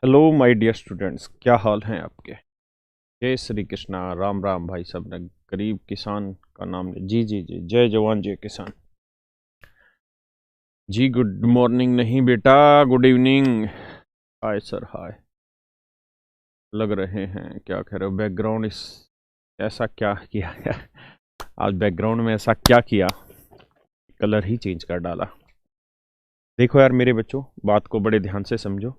Hello my dear students, क्या हाल हैं आपके। जय श्री कृष्णा, राम राम भाई। सब ने गरीब किसान का नाम ले। जी जी जी, जय जवान जय किसान। जी गुड मॉर्निंग नहीं बेटा, good evening. Hi sir hi. लग रहे हैं क्या कह रहे हो बैकग्राउंड इस ऐसा क्या किया है आज बैकग्राउंड में ऐसा क्या किया, कलर ही चेंज कर डाला। देखो यार मेरे बच्चों, बात को बड़े ध्यान से समझो।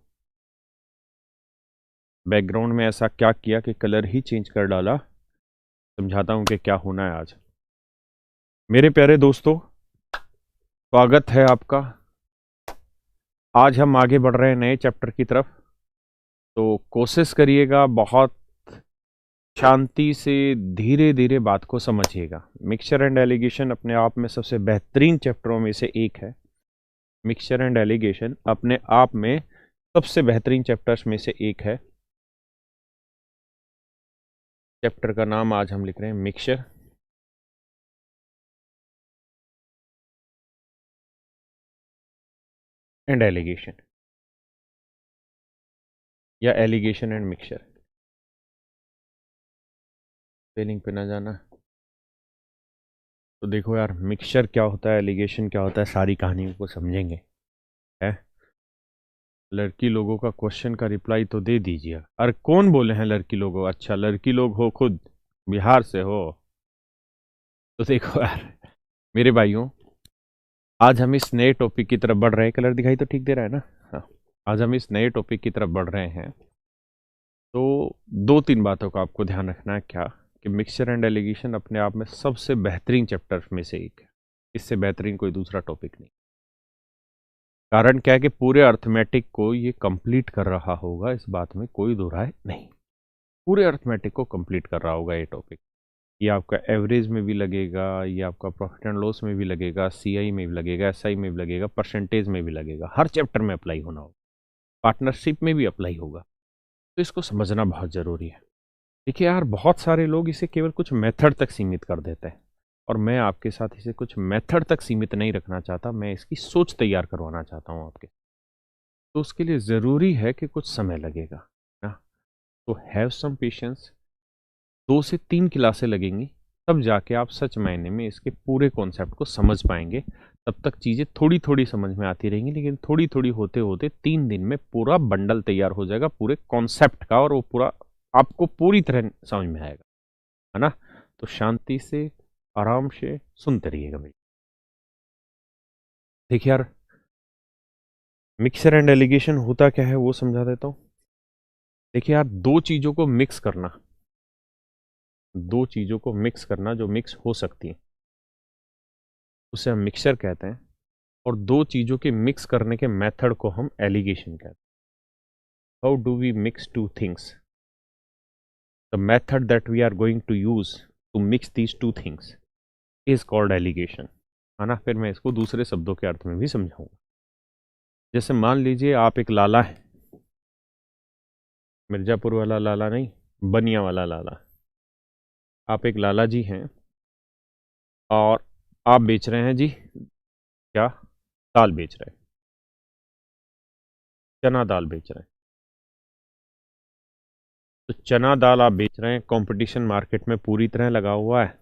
बैकग्राउंड में ऐसा क्या किया कि कलर ही चेंज कर डाला। समझाता हूं कि क्या होना है आज। मेरे प्यारे दोस्तों, स्वागत है आपका। आज हम आगे बढ़ रहे हैं नए चैप्टर की तरफ। तो कोशिश करिएगा बहुत शांति से, धीरे धीरे बात को समझिएगा। मिक्सचर एंड एलिगेशन अपने आप में सबसे बेहतरीन चैप्टरों में से एक है। मिक्सचर एंड एलिगेशन अपने आप में सबसे बेहतरीन चैप्टर्स में से एक है। चैप्टर का नाम आज हम लिख रहे हैं मिक्सचर एंड एलिगेशन, या एलिगेशन एंड मिक्सचर। स्पेलिंग पे ना जाना। तो देखो यार, मिक्सचर क्या होता है, एलिगेशन क्या होता है, सारी कहानियों को समझेंगे। है, लड़की लोगों का क्वेश्चन का रिप्लाई तो दे दीजिए। अरे कौन बोले हैं लड़की लोगों? अच्छा, लड़की लोग हो खुद, बिहार से हो। तो देखो यार मेरे भाइयों, आज हम इस नए टॉपिक की तरफ बढ़ रहे हैं। कलर दिखाई तो ठीक दे रहा है ना? हाँ। आज हम इस नए टॉपिक की तरफ बढ़ रहे हैं। तो दो तीन बातों का आपको ध्यान रखना है। क्या कि मिक्सचर एंड एलिगेशन अपने आप में सबसे बेहतरीन चैप्टर में से एक है। इससे बेहतरीन कोई दूसरा टॉपिक नहीं। कारण क्या है कि पूरे अर्थमेटिक को ये कंप्लीट कर रहा होगा, इस बात में कोई दो राय नहीं। पूरे अर्थमेटिक को कंप्लीट कर रहा होगा ये टॉपिक। ये आपका एवरेज में भी लगेगा, ये आपका प्रॉफिट एंड लॉस में भी लगेगा, सीआई में भी लगेगा, एसआई में भी लगेगा, परसेंटेज में भी लगेगा। हर चैप्टर में अप्लाई होना होगा, पार्टनरशिप में भी अप्लाई होगा। तो इसको समझना बहुत ज़रूरी है। देखिए यार, बहुत सारे लोग इसे केवल कुछ मेथड तक सीमित कर देते हैं, और मैं आपके साथ इसे कुछ मेथड तक सीमित नहीं रखना चाहता। मैं इसकी सोच तैयार करवाना चाहता हूँ आपके। तो उसके लिए ज़रूरी है कि कुछ समय लगेगा ना। तो हैव सम पेशेंस। 2 से 3 क्लासें लगेंगी, तब जाके आप सच मायने में इसके पूरे कॉन्सेप्ट को समझ पाएंगे। तब तक चीज़ें थोड़ी थोड़ी समझ में आती रहेंगी, लेकिन थोड़ी थोड़ी होते होते 3 दिन में पूरा बंडल तैयार हो जाएगा पूरे कॉन्सेप्ट का, और वो पूरा आपको पूरी तरह समझ में आएगा, है ना। तो शांति से, आराम से सुनते रहिएगा मेरी। देखिए यार, मिक्सर एंड एलिगेशन होता क्या है वो समझा देता हूँ। देखिए यार, दो चीज़ों को मिक्स करना जो मिक्स हो सकती हैं उसे हम मिक्सचर कहते हैं, और दो चीज़ों के मिक्स करने के मेथड को हम एलिगेशन कहते हैं। How do we mix two things? The method that we are going to use to mix these two things is called alligation, है ना। फिर मैं इसको दूसरे शब्दों के अर्थ में भी समझाऊंगा। जैसे मान लीजिए आप एक लाला है, मिर्जापुर वाला लाला नहीं, बनिया वाला लाला। आप एक लाला जी हैं, और आप बेच रहे हैं जी क्या? दाल बेच रहे हैं, चना दाल बेच रहे हैं। तो चना दाल आप बेच रहे हैं, कंपटीशन मार्केट में पूरी तरह लगा हुआ है,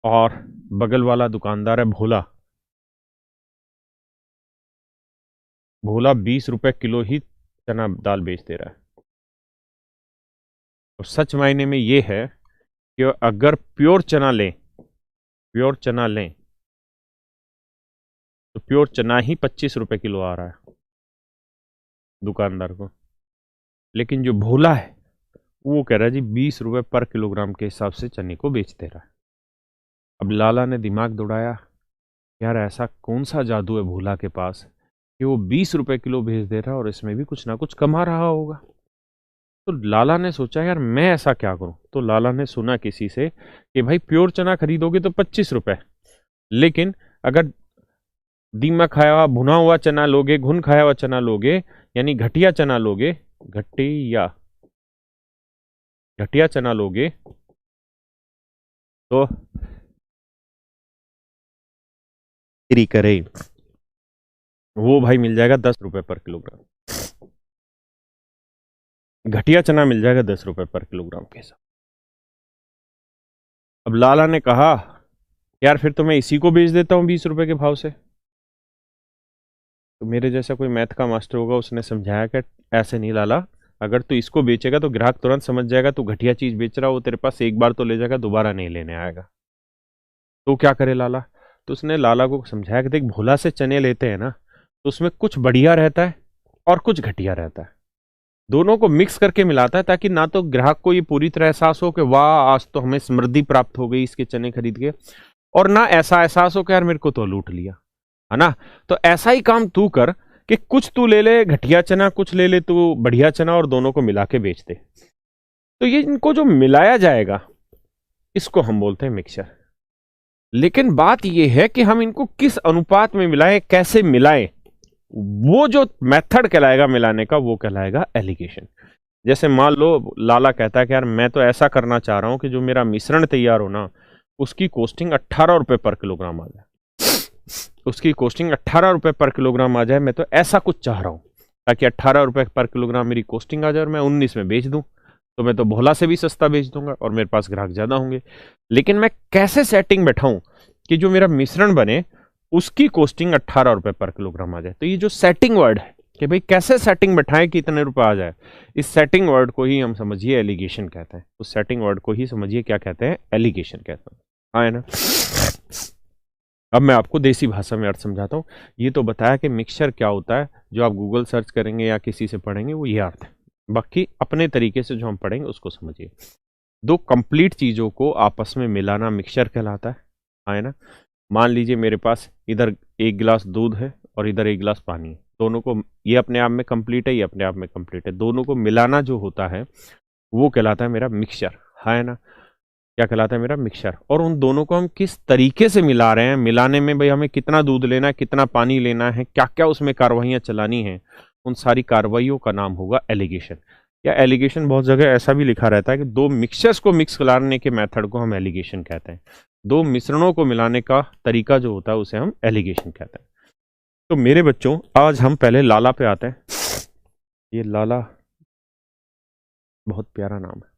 और बगल वाला दुकानदार है भोला। भोला 20 रुपए किलो ही चना दाल बेच दे रहा है। तो सच मायने में ये है कि अगर प्योर चना लें तो प्योर चना ही 25 रुपए किलो आ रहा है दुकानदार को। लेकिन जो भोला है वो कह रहा है जी 20 रुपए पर किलोग्राम के हिसाब से चने को बेच दे रहा है। अब लाला ने दिमाग दौड़ाया, यार ऐसा कौन सा जादू है भोला के पास कि वो 20 रुपए किलो बेच दे रहा है और इसमें भी कुछ ना कुछ कमा रहा होगा। तो लाला ने सोचा, यार मैं ऐसा क्या करूं। तो लाला ने सुना किसी से कि भाई प्योर चना खरीदोगे तो 25 रुपए, लेकिन अगर दीमक खाया हुआ भुना हुआ चना लोगे, घुन खाया हुआ चना लोगे, यानी घटिया चना लोगे, घटिया घटिया चना लोगे, तो तेरी करे वो भाई मिल जाएगा 10 रुपए पर किलोग्राम। घटिया चना मिल जाएगा 10 रुपए पर किलोग्राम के हिसाब। अब लाला ने कहा यार फिर तो मैं इसी को बेच देता हूँ 20 रुपए के भाव से। तो मेरे जैसा कोई मैथ का मास्टर होगा, उसने समझाया कि ऐसे नहीं लाला, अगर तू इसको बेचेगा तो ग्राहक तुरंत समझ जाएगा तू घटिया चीज बेच रहा, वो तेरे पास एक बार तो ले जाएगा, दोबारा नहीं लेने आएगा। तो क्या करे लाला? तो उसने लाला को समझाया कि देख, भोला से चने लेते हैं ना, तो उसमें कुछ बढ़िया रहता है और कुछ घटिया रहता है, दोनों को मिक्स करके मिलाता है, ताकि ना तो ग्राहक को ये पूरी तरह एहसास हो कि वाह आज तो हमें समृद्धि प्राप्त हो गई इसके चने खरीद के, और ना ऐसा एहसास हो कि यार मेरे को तो लूट लिया, है ना। तो ऐसा ही काम तू कर कि कुछ तू ले ले घटिया चना, कुछ ले ले तू बढ़िया चना, और दोनों को मिला के बेच दे। तो ये इनको जो मिलाया जाएगा इसको हम बोलते हैं मिक्सचर। लेकिन बात यह है कि हम इनको किस अनुपात में मिलाएं, कैसे मिलाएं, वो जो मेथड कहलाएगा मिलाने का, वो कहलाएगा एलिगेशन। जैसे मान लो लाला कहता है कि यार मैं तो ऐसा करना चाह रहा हूं कि जो मेरा मिश्रण तैयार हो ना, उसकी कॉस्टिंग 18 रुपए पर किलोग्राम आ जाए, उसकी कॉस्टिंग 18 रुपए पर किलोग्राम आ जाए, मैं तो ऐसा कुछ चाह रहा हूं, ताकि 18 रुपए पर किलोग्राम मेरी कॉस्टिंग आ जाए और मैं 19 में बेच दूं, तो मैं तो भोला से भी सस्ता बेच दूंगा और मेरे पास ग्राहक ज्यादा होंगे। लेकिन मैं कैसे सेटिंग बैठाऊं कि जो मेरा मिश्रण बने उसकी कॉस्टिंग 18 रुपए पर किलोग्राम आ जाए। तो ये जो सेटिंग वर्ड है कि भाई कैसे सेटिंग बैठाएं कि इतने रुपए आ जाए, इस सेटिंग वर्ड को ही हम समझिए एलिगेशन कहते हैं। उस सेटिंग वर्ड को ही समझिए क्या कहते हैं, एलिगेशन कहते हैं। हाँ है ना। अब मैं आपको देसी भाषा में अर्थ समझाता हूँ। ये तो बताया कि मिक्सचर क्या होता है, जो आप गूगल सर्च करेंगे या किसी से पढ़ेंगे वो ये अर्थ है। बाकी अपने तरीके से जो हम पढ़ेंगे उसको समझिए। दो कंप्लीट चीजों को आपस में मिलाना मिक्सचर कहलाता है। हाँ है ना। मान लीजिए मेरे पास इधर एक गिलास दूध है और इधर एक गिलास पानी है, दोनों को, ये अपने आप में कंप्लीट है, ये अपने आप में कंप्लीट है, दोनों को मिलाना जो होता है वो कहलाता है मेरा मिक्सचर। है ना। क्या कहलाता है मेरा मिक्सचर। और उन दोनों को हम किस तरीके से मिला रहे हैं, मिलाने में भाई हमें कितना दूध लेना है, कितना पानी लेना है, क्या क्या उसमें कार्रवाइयां चलानी है, उन सारी कार्रवाइयों का नाम होगा एलिगेशन। या एलिगेशन बहुत जगह ऐसा भी लिखा रहता है कि दो मिक्सचर्स को मिक्स कराने के मेथड को हम एलिगेशन कहते हैं। दो मिश्रणों को मिलाने का तरीका जो होता है उसे हम एलिगेशन कहते हैं। तो मेरे बच्चों आज हम पहले लाला पे आते हैं। ये लाला बहुत प्यारा नाम है।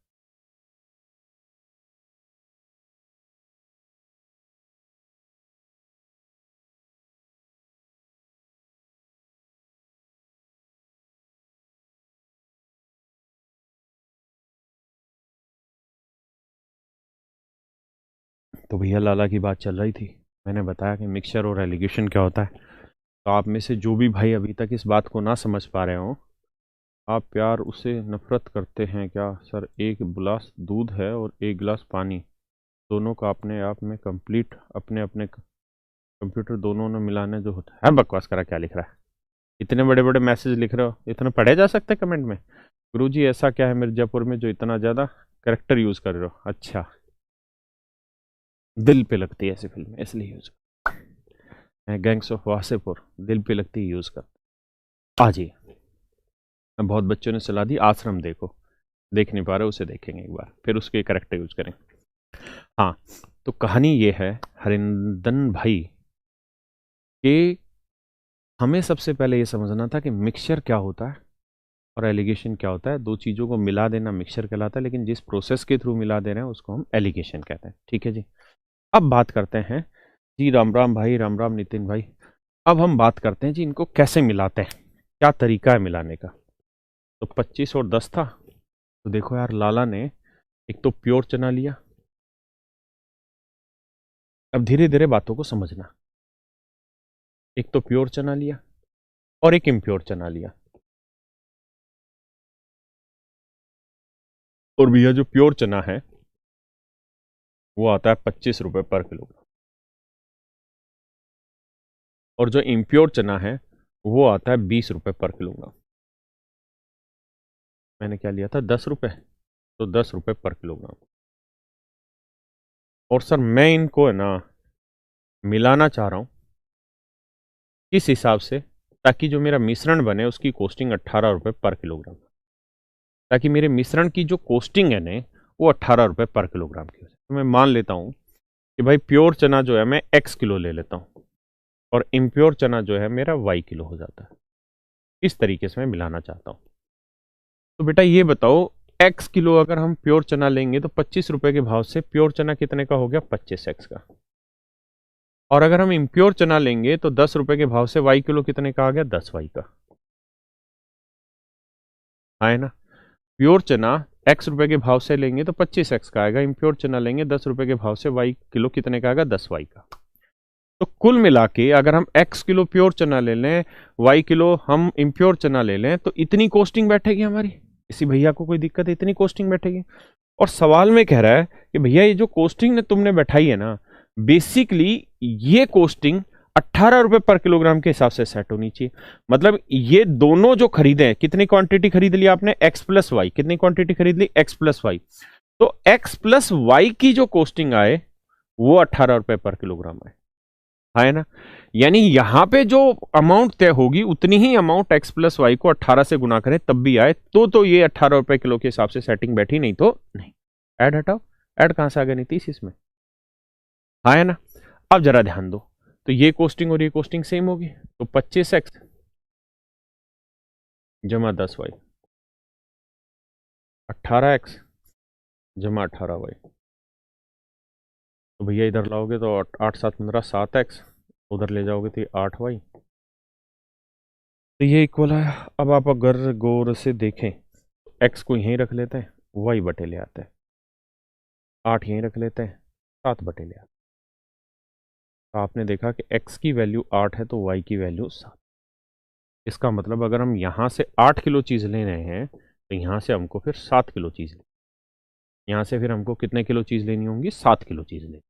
तो भैया लाला की बात चल रही थी, मैंने बताया कि मिक्सचर और एलिगेशन क्या होता है। तो आप में से जो भी भाई अभी तक इस बात को ना समझ पा रहे हो, आप प्यार उसे नफरत करते हैं क्या सर, एक गिलास दूध है और एक गिलास पानी, दोनों का अपने आप में कंप्लीट, अपने अपने कंप्यूटर दोनों ने मिलाने जो होता है। बकवास करा, क्या लिख रहा है, इतने बड़े बड़े मैसेज लिख रहे हो, इतना पढ़े जा सकते हैं कमेंट में। गुरुजी ऐसा क्या है मिर्जापुर में जो इतना ज़्यादा करेक्टर यूज़ कर रहे हो? अच्छा, दिल पे लगती है ऐसी फिल्म इसलिए यूज़, गैंग्स ऑफ वासेपुर दिल पे लगती है यूज़ कर। आ जाइए। बहुत बच्चों ने सलाह दी आश्रम देखो, देख नहीं पा रहे उसे देखेंगे एक बार, फिर उसके करेक्टर यूज करें। हाँ, तो कहानी ये है हरिंदन भाई कि हमें सबसे पहले ये समझना था कि मिक्सचर क्या होता है और एलिगेशन क्या होता है। दो चीज़ों को मिला देना मिक्सचर कहलाता है, लेकिन जिस प्रोसेस के थ्रू मिला दे रहे हैं उसको हम एलिगेशन कहते हैं। ठीक है जी। अब बात करते हैं जी, राम राम भाई, राम राम नितिन भाई। अब हम बात करते हैं जी इनको कैसे मिलाते हैं, क्या तरीका है मिलाने का। तो 25 और 10 था, तो देखो यार लाला ने एक तो प्योर चना लिया। अब धीरे धीरे बातों को समझना। एक तो प्योर चना लिया और एक इम्प्योर चना लिया। और भैया जो प्योर चना है वो आता है 25 रुपए पर किलोग्राम, और जो इम्प्योर चना है वो आता है 20 रुपए पर किलोग्राम। मैंने क्या लिया था, 10 रुपए, तो 10 रुपए पर किलोग्राम। और सर मैं इनको है ना मिलाना चाह रहा हूं किस हिसाब से, ताकि जो मेरा मिश्रण बने उसकी कॉस्टिंग 18 रुपए पर किलोग्राम, ताकि मेरे मिश्रण की जो कॉस्टिंग है ना वो 18 रुपए पर किलोग्राम की हो। तो मैं मान लेता हूं कि भाई प्योर चना जो है मैं x किलो ले लेता हूं और इम्प्योर चना जो है मेरा y किलो हो जाता है। इस तरीके से मैं मिलाना चाहता हूं। तो बेटा ये बताओ, x किलो अगर हम प्योर चना लेंगे तो 25 रुपए के भाव से प्योर चना कितने का हो गया? 25x का। और अगर हम इम्प्योर चना लेंगे तो 10 रुपए के भाव से y किलो कितने का आ गया? 10y का। हाँ है ना? प्योर चना x रुपए के भाव से लेंगे तो 25x का आएगा, इम्प्योर चना लेंगे 10 रुपए के भाव से y किलो कितने का आएगा? 10y का। तो कुल मिला के अगर हम x किलो प्योर चना ले लें, y किलो हम इम्प्योर चना ले लें, तो इतनी कॉस्टिंग बैठेगी हमारी। इसी भैया को कोई दिक्कत है? इतनी कॉस्टिंग बैठेगी। और सवाल में कह रहा है कि भैया ये जो कॉस्टिंग ने तुमने बैठाई है ना, बेसिकली ये कॉस्टिंग 18 रुपए पर किलोग्राम के हिसाब से सेट होनी चाहिए। मतलब ये दोनों जो खरीदे, कितनी क्वांटिटी खरीद ली आपने? x plus y. कितनी क्वांटिटी खरीद ली? x plus y. तो x प्लस वाई की जो कॉस्टिंग आए वो 18 रुपए पर किलोग्राम आए, है ना? यानी यहां पे जो अमाउंट तय होगी उतनी ही अमाउंट x प्लस वाई को 18 से गुना करें तब भी आए, तो ये 18 रुपए किलो के हिसाब से सेटिंग बैठी, नहीं तो नहीं। ऐड हटाओ, ऐड कहां से आ गया? नीतीश इसमें, है ना? अब जरा ध्यान दो, तो ये कोस्टिंग और ये कोस्टिंग सेम होगी, तो 25x जमा 10y, 18x जमा 18y। तो भैया इधर लाओगे तो 8 7 15 7x, उधर ले जाओगे तो 8y। तो ये इक्वल है। अब आप अगर गौर से देखें तो x को यहीं रख लेते हैं, y बटे ले आते हैं, 8 यहीं रख लेते हैं, 7 बटे ले आते हैं। तो आपने देखा कि x की वैल्यू 8 है तो y की वैल्यू 7। इसका मतलब अगर हम यहाँ से 8 किलो चीज़ ले रहे हैं तो यहाँ से हमको फिर 7 किलो चीज़ लेनी, यहाँ से फिर हमको कितने किलो चीज़ लेनी होंगी? 7 किलो चीज़ लेनी।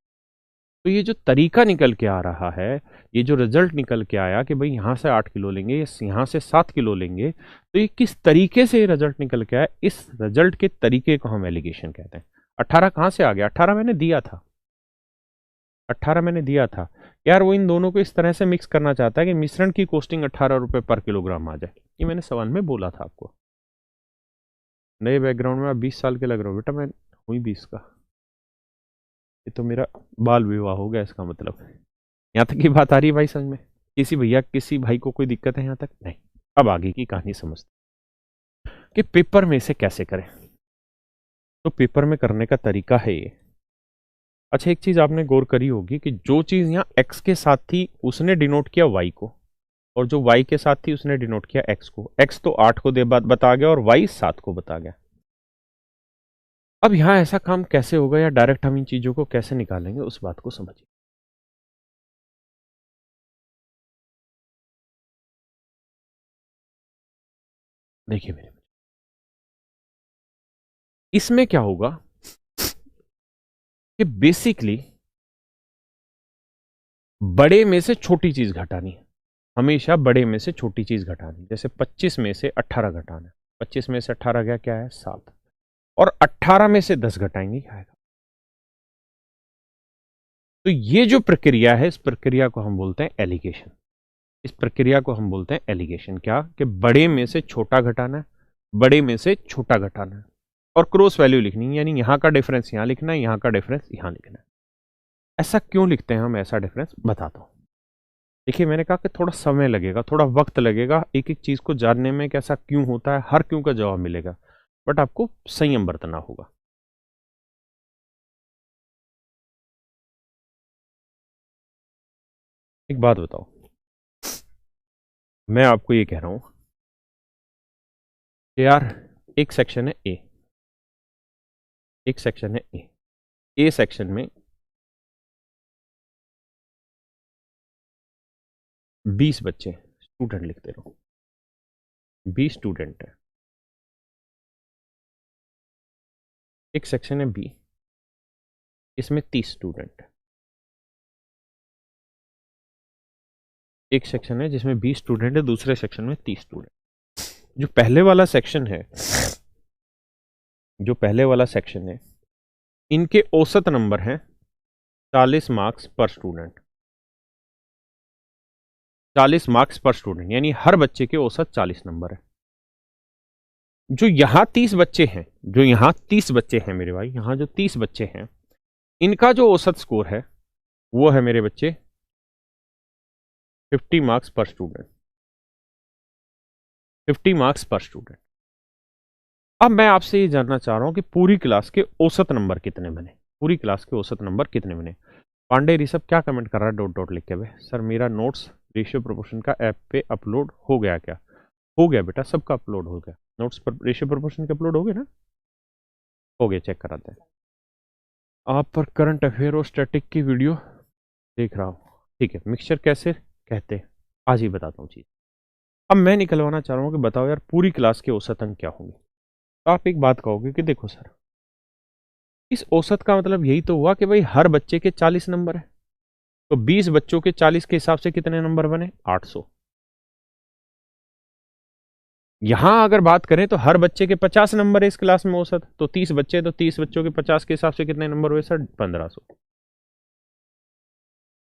तो ये जो तरीका निकल के आ रहा है, ये जो रिजल्ट निकल के आया कि भाई यहाँ से 8 किलो लेंगे, यहाँ से 7 किलो लेंगे, तो ये किस तरीके से रिजल्ट निकल के आया? इस रिजल्ट के तरीके को हम एलिगेशन कहते हैं। 18 कहाँ से आ गया? 18 मैंने दिया था, 18 मैंने दिया था यार। वो इन दोनों को इस तरह से मिक्स करना चाहता है कि मिश्रण की कॉस्टिंग 18 रुपए पर किलोग्राम आ जाए। ये मैंने सवाल में बोला था आपको। नए बैकग्राउंड में आप 20 साल के लग रहे हो बेटा, मैं हुई 20 का। ये तो मेरा बाल विवाह हो गया इसका मतलब। यहाँ तक की बात आ रही है भाई समझ में? किसी भैया किसी भाई को कोई दिक्कत है यहाँ तक? नहीं। अब आगे की कहानी समझते कि पेपर में इसे कैसे करें। तो पेपर में करने का तरीका है ये। अच्छा, एक चीज आपने गौर करी होगी कि जो चीज यहाँ x के साथ थी उसने डिनोट किया y को, और जो y के साथ थी उसने डिनोट किया x को। x तो 8 को दे बता गया और y 7 को बता गया। अब यहां ऐसा काम कैसे होगा या डायरेक्ट हम इन चीजों को कैसे निकालेंगे, उस बात को समझिए। देखिए मेरे, इसमें क्या होगा कि बेसिकली बड़े में से छोटी चीज घटानी है। हमेशा बड़े में से छोटी चीज घटानी। जैसे 25 में से 18 घटाना है, 25 में से 18 गया क्या है? 7। और 18 में से 10 घटाएंगे क्या आएगा? तो ये जो प्रक्रिया है, इस प्रक्रिया को हम बोलते हैं एलिगेशन। इस प्रक्रिया को हम बोलते हैं एलिगेशन। क्या? कि बड़े में से छोटा घटाना है, बड़े में से छोटा घटाना है, और क्रॉस वैल्यू लिखनी है, यानी यहां का डिफरेंस यहां लिखना है, यहां का डिफरेंस यहां लिखना है। ऐसा क्यों लिखते हैं हम? ऐसा डिफरेंस बताता हूं। देखिए, मैंने कहा कि थोड़ा समय लगेगा, थोड़ा वक्त लगेगा एक एक चीज को जानने में कि ऐसा क्यों होता है, हर क्यों का जवाब मिलेगा, बट आपको संयम बरतना होगा। एक बात बताओ, मैं आपको ये कह रहा हूं कि यार एक सेक्शन है ए, एक सेक्शन है ए, ए सेक्शन में 20 बच्चे स्टूडेंट, लिखते रहो 20 स्टूडेंट है। एक सेक्शन है बी, इसमें 30 स्टूडेंट है। एक सेक्शन है जिसमें 20 स्टूडेंट है, दूसरे सेक्शन में 30 स्टूडेंट। जो पहले वाला सेक्शन है, जो पहले वाला सेक्शन है, इनके औसत नंबर हैं 40 मार्क्स पर स्टूडेंट। 40 मार्क्स पर स्टूडेंट यानी हर बच्चे के औसत 40 नंबर है। जो यहां 30 बच्चे हैं, जो यहां 30 बच्चे हैं मेरे भाई, यहां जो 30 बच्चे हैं, इनका जो औसत स्कोर है वो है मेरे बच्चे 50 मार्क्स पर स्टूडेंट। 50 मार्क्स पर स्टूडेंट। अब मैं आपसे ये जानना चाह रहा हूं कि पूरी क्लास के औसत नंबर कितने बने, पूरी क्लास के औसत नंबर कितने बने। पांडे ऋषभ क्या कमेंट कर रहा है डॉट डॉट लिख के? भाई सर मेरा नोट्स रेशियो प्रोपोर्शन का ऐप पे अपलोड हो गया क्या? हो गया बेटा, सबका अपलोड हो गया। नोट्स पर रेशियो प्रोपोर्शन के अपलोड हो गए ना? हो गया, चेक कराते हैं। आप पर करंट अफेयर और स्टैटिक की वीडियो देख रहा हूँ, ठीक है। मिक्सचर कैसे कहते हैं आज ही बताता हूँ चीज़। अब मैं निकलवाना चाह रहा हूँ कि बताओ यार पूरी क्लास के औसत अंक क्या होंगे। तो आप एक बात कहोगे कि देखो सर, इस औसत का मतलब यही तो हुआ कि भाई हर बच्चे के 40 नंबर है, तो 20 बच्चों के 40 के हिसाब से कितने नंबर बने? 800। यहां अगर बात करें तो हर बच्चे के 50 नंबर है इस क्लास में औसत, तो 30 बच्चे, तो 30 बच्चों के 50 के हिसाब से कितने नंबर हुए सर? 1500।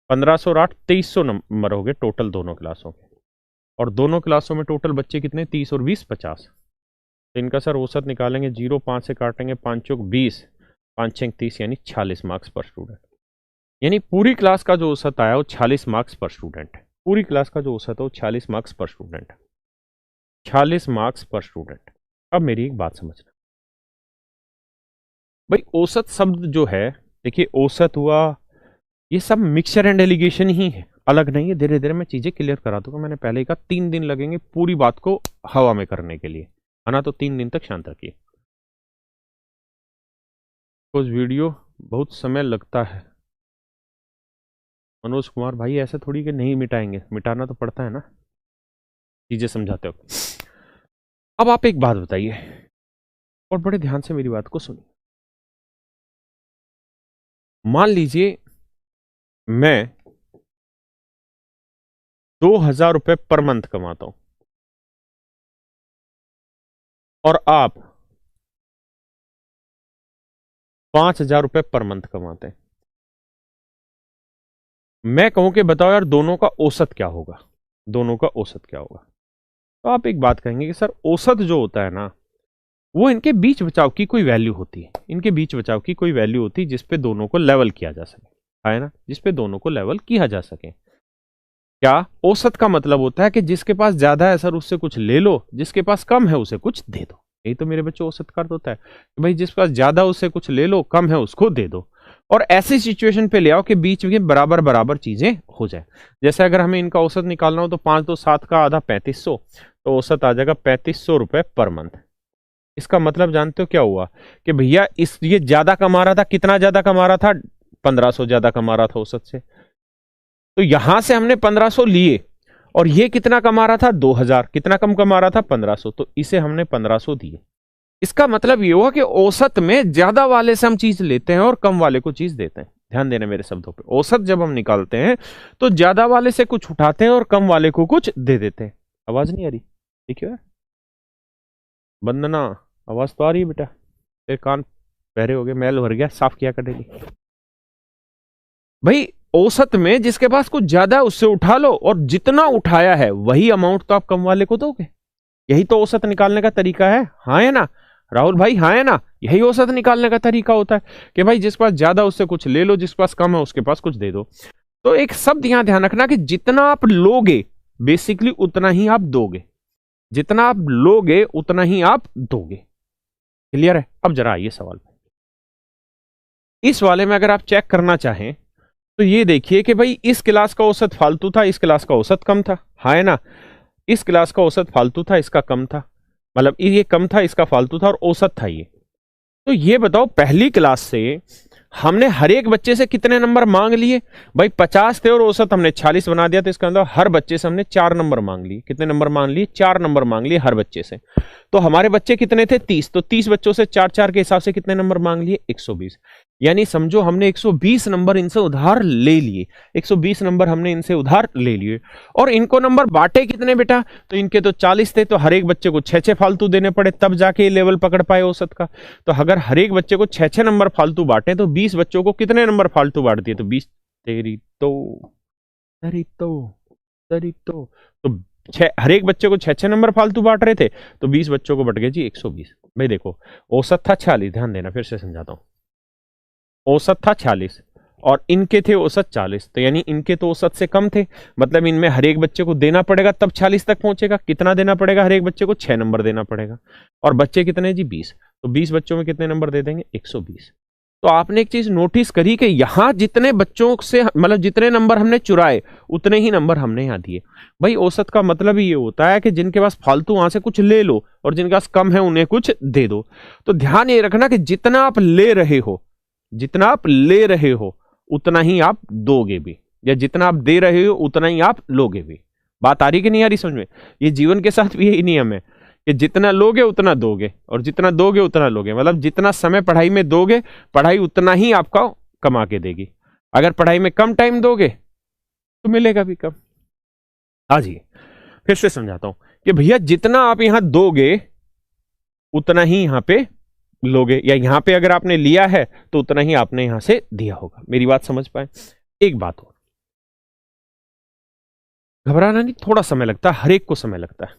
1500 और 8, 2300 नंबर हो गए टोटल दोनों क्लासों के। और दोनों क्लासों में टोटल बच्चे कितने? 30 और 20 50। तो इनका सर औसत निकालेंगे, 0 5 से काटेंगे, 5 चौक 20, 5 6 30, यानी 46 मार्क्स पर स्टूडेंट। यानी पूरी क्लास का जो औसत आया वो 46 मार्क्स पर स्टूडेंट है। पूरी क्लास का जो औसत है वो 46 मार्क्स पर स्टूडेंट है। 46 मार्क्स पर स्टूडेंट। अब मेरी एक बात समझना भाई, औसत शब्द जो है, देखिए औसत हुआ, ये सब मिक्सचर एंड एलिगेशन ही है, अलग नहीं है। धीरे धीरे मैं चीजें क्लियर करा दूंगा। मैंने पहले ही कहा 3 दिन लगेंगे पूरी बात को हवा में करने के लिए, है ना? तो 3 दिन तक शांत रखिए। उस वीडियो बहुत समय लगता है। मनोज कुमार भाई ऐसा थोड़ी कि नहीं मिटाएंगे, मिटाना तो पड़ता है ना, चीजें समझाते हो। अब आप एक बात बताइए और बड़े ध्यान से मेरी बात को सुनिए। मान लीजिए मैं 2000 रुपए पर मंथ कमाता हूं और आप 5000 रुपए पर मंथ कमाते हैं। मैं कहूं कि बताओ यार दोनों का औसत क्या होगा, दोनों का औसत क्या होगा? तो आप एक बात कहेंगे कि सर औसत जो होता है ना, वो इनके बीच बचाव की कोई वैल्यू होती है, इनके बीच बचाव की कोई वैल्यू होती है जिसपे दोनों को लेवल किया जा सके, है ना? जिसपे दोनों को लेवल किया जा सके। क्या औसत का मतलब होता है कि जिसके पास ज्यादा है सर उससे कुछ ले लो, जिसके पास कम है उसे कुछ दे दो। यही तो मेरे बच्चों औसत का अर्थ होता है कि भाई जिसके पास ज्यादा उससे कुछ ले लो, कम है उसको दे दो। और ऐसी सिचुएशन पे ले आओ कि बीच में बराबर बराबर चीजें हो जाए। जैसे अगर हमें इनका औसत निकालना हो तो 5 2 7 का आधा 3500, तो औसत आ जाएगा 3500 रुपए पर मंथ। इसका मतलब जानते हो क्या हुआ कि भैया इस ये ज्यादा कमा रहा था, कितना ज्यादा कमा रहा था? 1500 ज्यादा कमा रहा था औसत से। तो यहां से हमने 1500 लिए और ये कितना कमा रहा था? 2000। कितना कम कमा रहा था? 1500। तो इसे हमने 1500 दिए। इसका मतलब ये हुआ कि औसत में ज्यादा वाले से हम चीज लेते हैं और कम वाले को चीज देते हैं। ध्यान देना मेरे शब्दों पे, औसत जब हम निकालते हैं तो ज्यादा वाले से कुछ उठाते हैं और कम वाले को कुछ दे देते हैं। आवाज नहीं आ रही? ठीक है वंदना, आवाज तो आ रही है बेटा? तेरे कान बहरे हो गए, मैल भर गया, साफ किया कर डेली। भाई औसत में जिसके पास कुछ ज्यादा है उससे उठा लो और जितना उठाया है वही अमाउंट तो आप कम वाले को दोगे। यही तो औसत निकालने का तरीका है, हाँ है ना राहुल भाई? हाँ है ना? यही औसत निकालने का तरीका होता है कि भाई जिसके पास ज्यादा उससे कुछ ले लो, जिसके पास कम है उसके पास कुछ दे दो। तो एक शब्द यहां ध्यान रखना कि जितना आप लोगे बेसिकली उतना ही आप दोगे, जितना आप लोगे उतना ही आप दोगे। क्लियर है? अब जरा आइए सवाल। इस वाले में अगर आप चेक करना चाहें तो ये देखिए कि भाई इस क्लास का औसत फालतू था, इस क्लास का औसत कम था, हाँ है ना? इस क्लास का औसत फालतू था, इसका कम था, मतलब ये कम था, इसका फालतू था और औसत था ये। तो ये बताओ पहली क्लास से हमने हर एक बच्चे से कितने नंबर मांग लिए? भाई 50 थे और औसत हमने 40 बना दिया, तो इसका मतलब हर बच्चे से हमने 4 नंबर मांग लिए। कितने नंबर मांग लिए? 4 नंबर मांग लिए हर बच्चे से। तो हमारे बच्चे कितने थे? 30। तो 30 बच्चों से 4 4 के हिसाब से कितने नंबर मांग लिए? 120। यानी समझो हमने 120 नंबर इनसे उधार ले लिए, 120 नंबर हमने इनसे उधार ले लिए। और इनको नंबर बांटे कितने बेटा? तो इनके तो 40 थे, तो हर एक बच्चे को 6 6 फालतू देने पड़े, तब जाके ये लेवल पकड़ पाए औसत का। तो अगर हर एक बच्चे को 6 6 नंबर फालतू बांटे तो 20 बच्चों को कितने नंबर फालतू बांट दिए? तो 20 तेरी तो तेरी तो तेरी तो हर एक बच्चे को 6 6 नंबर फालतू बांट रहे थे, तो 20 बच्चों को बट गए जी 120। भाई देखो औसत था 40, ध्यान देना फिर से समझाता हूं। औसत था 40 और इनके थे औसत 40, तो यानी इनके तो औसत से कम थे, मतलब इनमें हर एक बच्चे को देना पड़ेगा तब 40 तक पहुंचेगा। कितना देना पड़ेगा हर एक बच्चे को? 6 नंबर देना पड़ेगा। और बच्चे कितने जी? 20। तो 20 बच्चों में कितने नंबर दे देंगे? 120। तो आपने एक चीज नोटिस करी कि यहां जितने बच्चों से, मतलब जितने नंबर हमने चुराए उतने ही नंबर हमने यहां दिए। भाई औसत का मतलब ही ये होता है कि जिनके पास फालतू वहां से कुछ ले लो और जिनके पास कम है उन्हें कुछ दे दो। तो ध्यान ये रखना कि जितना आप ले रहे हो, जितना आप ले रहे हो उतना ही आप दोगे भी, या जितना आप दे रहे हो उतना ही आप लोगे भी। बात आ रही कि नहीं आ रही समझ में? ये जीवन के साथ भी यही नियम है कि जितना लोगे उतना दोगे, और जितना दोगे उतना लोगे। मतलब जितना समय पढ़ाई में दोगे, पढ़ाई उतना ही आपका कमा के देगी। अगर पढ़ाई में कम टाइम दोगे तो मिलेगा भी कम। हाँ जी, फिर से समझाता हूं कि भैया जितना आप यहां दोगे उतना ही यहां पे लोगे, या यहां पे अगर आपने लिया है तो उतना ही आपने यहां से दिया होगा। मेरी बात समझ पाए? एक बात और, घबराना नहीं, थोड़ा समय लगता है, हर एक को समय लगता है।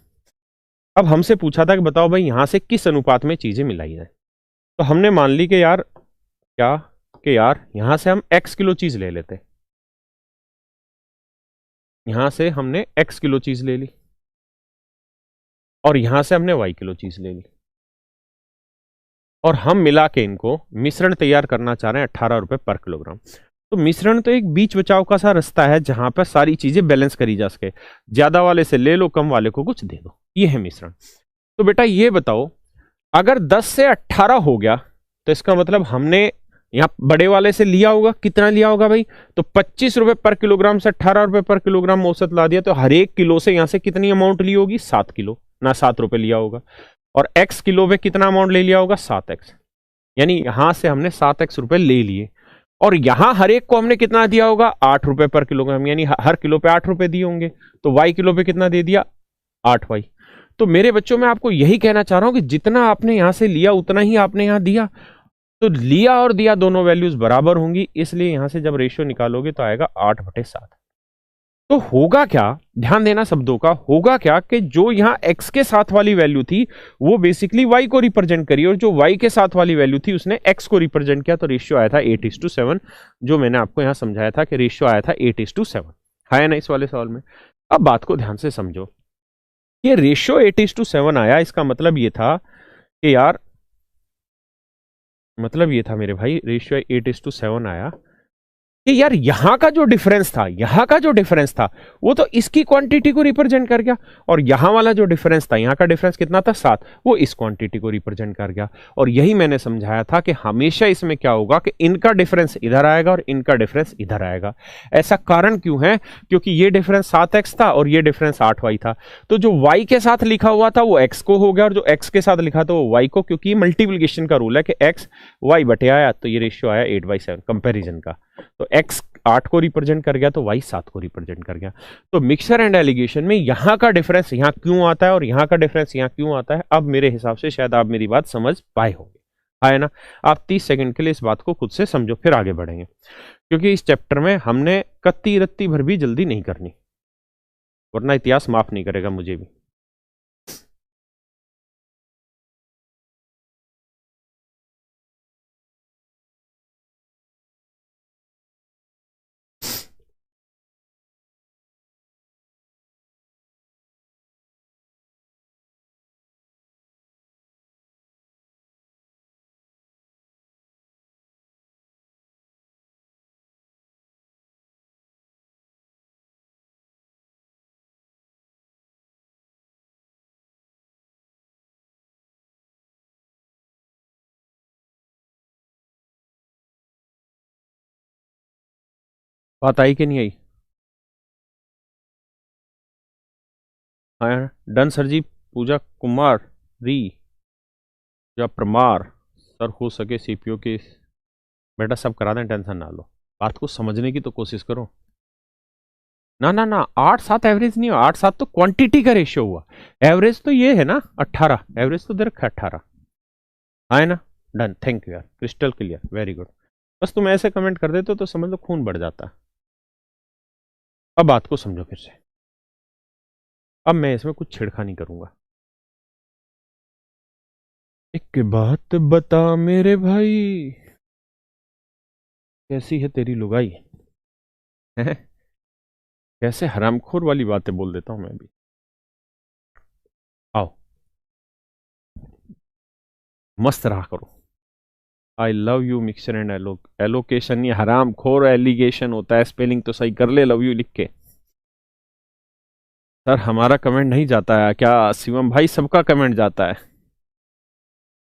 अब हमसे पूछा था कि बताओ भाई यहां से किस अनुपात में चीजें मिलाई जाए, तो हमने मान ली कि यार क्या, कि यार यहां से हम x किलो चीज ले लेते, यहां से हमने x किलो चीज ले ली और यहां से हमने y किलो चीज ले ली, और हम मिला के इनको मिश्रण तैयार करना चाह रहे हैं 18 रुपए पर किलोग्राम। तो मिश्रण तो एक बीच बचाव का सा रास्ता है जहां पर सारी चीजें बैलेंस करी जा सके। ज्यादा वाले से ले लो, कम वाले को कुछ दे दो, ये है मिश्रण। तो बेटा ये बताओ, अगर 10 से 18 हो गया तो इसका मतलब हमने यहां बड़े वाले से लिया होगा। कितना लिया होगा भाई? तो 25 रुपए पर किलोग्राम से 18 रुपए पर किलोग्राम औसत ला दिया, तो हर एक किलो से यहां से कितनी अमाउंट ली होगी? 7 किलो ना, 7 रुपए लिया होगा। और x किलो पे कितना अमाउंट ले लिया होगा? 7x। यानी यहां से हमने 7x रुपए ले लिए, और यहां हर एक को हमने कितना दिया होगा? 8 रुपए पर किलोग्राम, यानी हर किलो पे 8 रुपए दिए होंगे। तो y किलो पे कितना दे दिया? 8y। तो मेरे बच्चों में आपको यही कहना चाह रहा हूं कि जितना आपने यहां से लिया उतना ही आपने यहां दिया। तो लिया और दिया दोनों वैल्यूज बराबर होंगी, इसलिए यहां से जब रेशियो निकालोगे तो आएगा 8/7। तो होगा क्या, ध्यान देना शब्दों का, होगा क्या कि जो यहां x के साथ वाली वैल्यू थी वो बेसिकली y को रिप्रेजेंट करी, और जो y के साथ वाली वैल्यू थी उसने x को रिप्रेजेंट किया। तो रेशियो आया था 8:7, जो मैंने आपको यहां समझाया था कि रेशियो आया था 8:7, है ना इस वाले सवाल में। अब बात को ध्यान से समझो, ये रेशियो 8:7 आया, इसका मतलब ये था कि यार, मतलब ये था मेरे भाई, रेशियो 8:7 आया कि यार यहां का जो डिफरेंस था, यहां का जो डिफरेंस था वो तो इसकी क्वांटिटी को रिप्रेजेंट कर गया, और यहां वाला जो डिफरेंस था, यहां का डिफरेंस कितना था? 7, वो इस क्वांटिटी को रिप्रेजेंट कर गया। और यही मैंने समझाया था कि हमेशा इसमें क्या होगा कि इनका डिफरेंस इधर आएगा और इनका डिफरेंस इधर आएगा। ऐसा कारण क्यों है? क्योंकि ये डिफरेंस 7x था और ये डिफरेंस 8y था। तो जो y के साथ लिखा हुआ था वो x को हो गया, और जो x के साथ लिखा था वो y को, क्योंकि मल्टीप्लीकेशन का रूल है कि x y बटे आया, तो ये रेशियो आया 8/7 कंपेरिजन का। तो x 8 को रिप्रेजेंट कर गया तो y 7 को रिप्रेजेंट कर गया। तो मिक्सर एंड एलिगेशन में यहां का डिफरेंस यहां क्यों आता है और यहां का डिफरेंस यहां क्यों आता है, अब मेरे हिसाब से शायद आप मेरी बात समझ पाए होंगे, है ना? आप 30 सेकंड के लिए इस बात को खुद से समझो, फिर आगे बढ़ेंगे, क्योंकि इस चैप्टर में हमने कत्ती रत्ती भर भी जल्दी नहीं करनी, वरना इतिहास माफ नहीं करेगा मुझे भी। बात आई कि नहीं आई? हाँ डन सर जी। पूजा कुमार री या परमार सर, हो सके सीपीओ के, बेटा सब करा दें, टेंशन ना लो, बात को समझने की तो कोशिश करो। ना ना ना, 8-7 एवरेज नहीं हो, 8-7 तो क्वांटिटी का रेशियो हुआ, एवरेज तो ये है ना 18, एवरेज तो दे रखा है 18, है ना? डन, थैंक यू यार, क्रिस्टल क्लियर, वेरी गुड। बस तुम ऐसे कमेंट कर देते हो तो समझ लो खून बढ़ जाता। अब बात को समझो फिर से, अब मैं इसमें कुछ छेड़खानी करूंगा। एक बात बता मेरे भाई, कैसी है तेरी लुगाई है? कैसे हरामखोर वाली बातें बोल देता हूं मैं भी। आओ मस्त रहा करो। I love you mixer and allocation, ये हरामखोर एलिगेशन होता है, स्पेलिंग तो सही कर ले लव यू लिख के। सर हमारा कमेंट नहीं जाता है क्या शिवम भाई? सबका कमेंट जाता है,